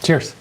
Cheers.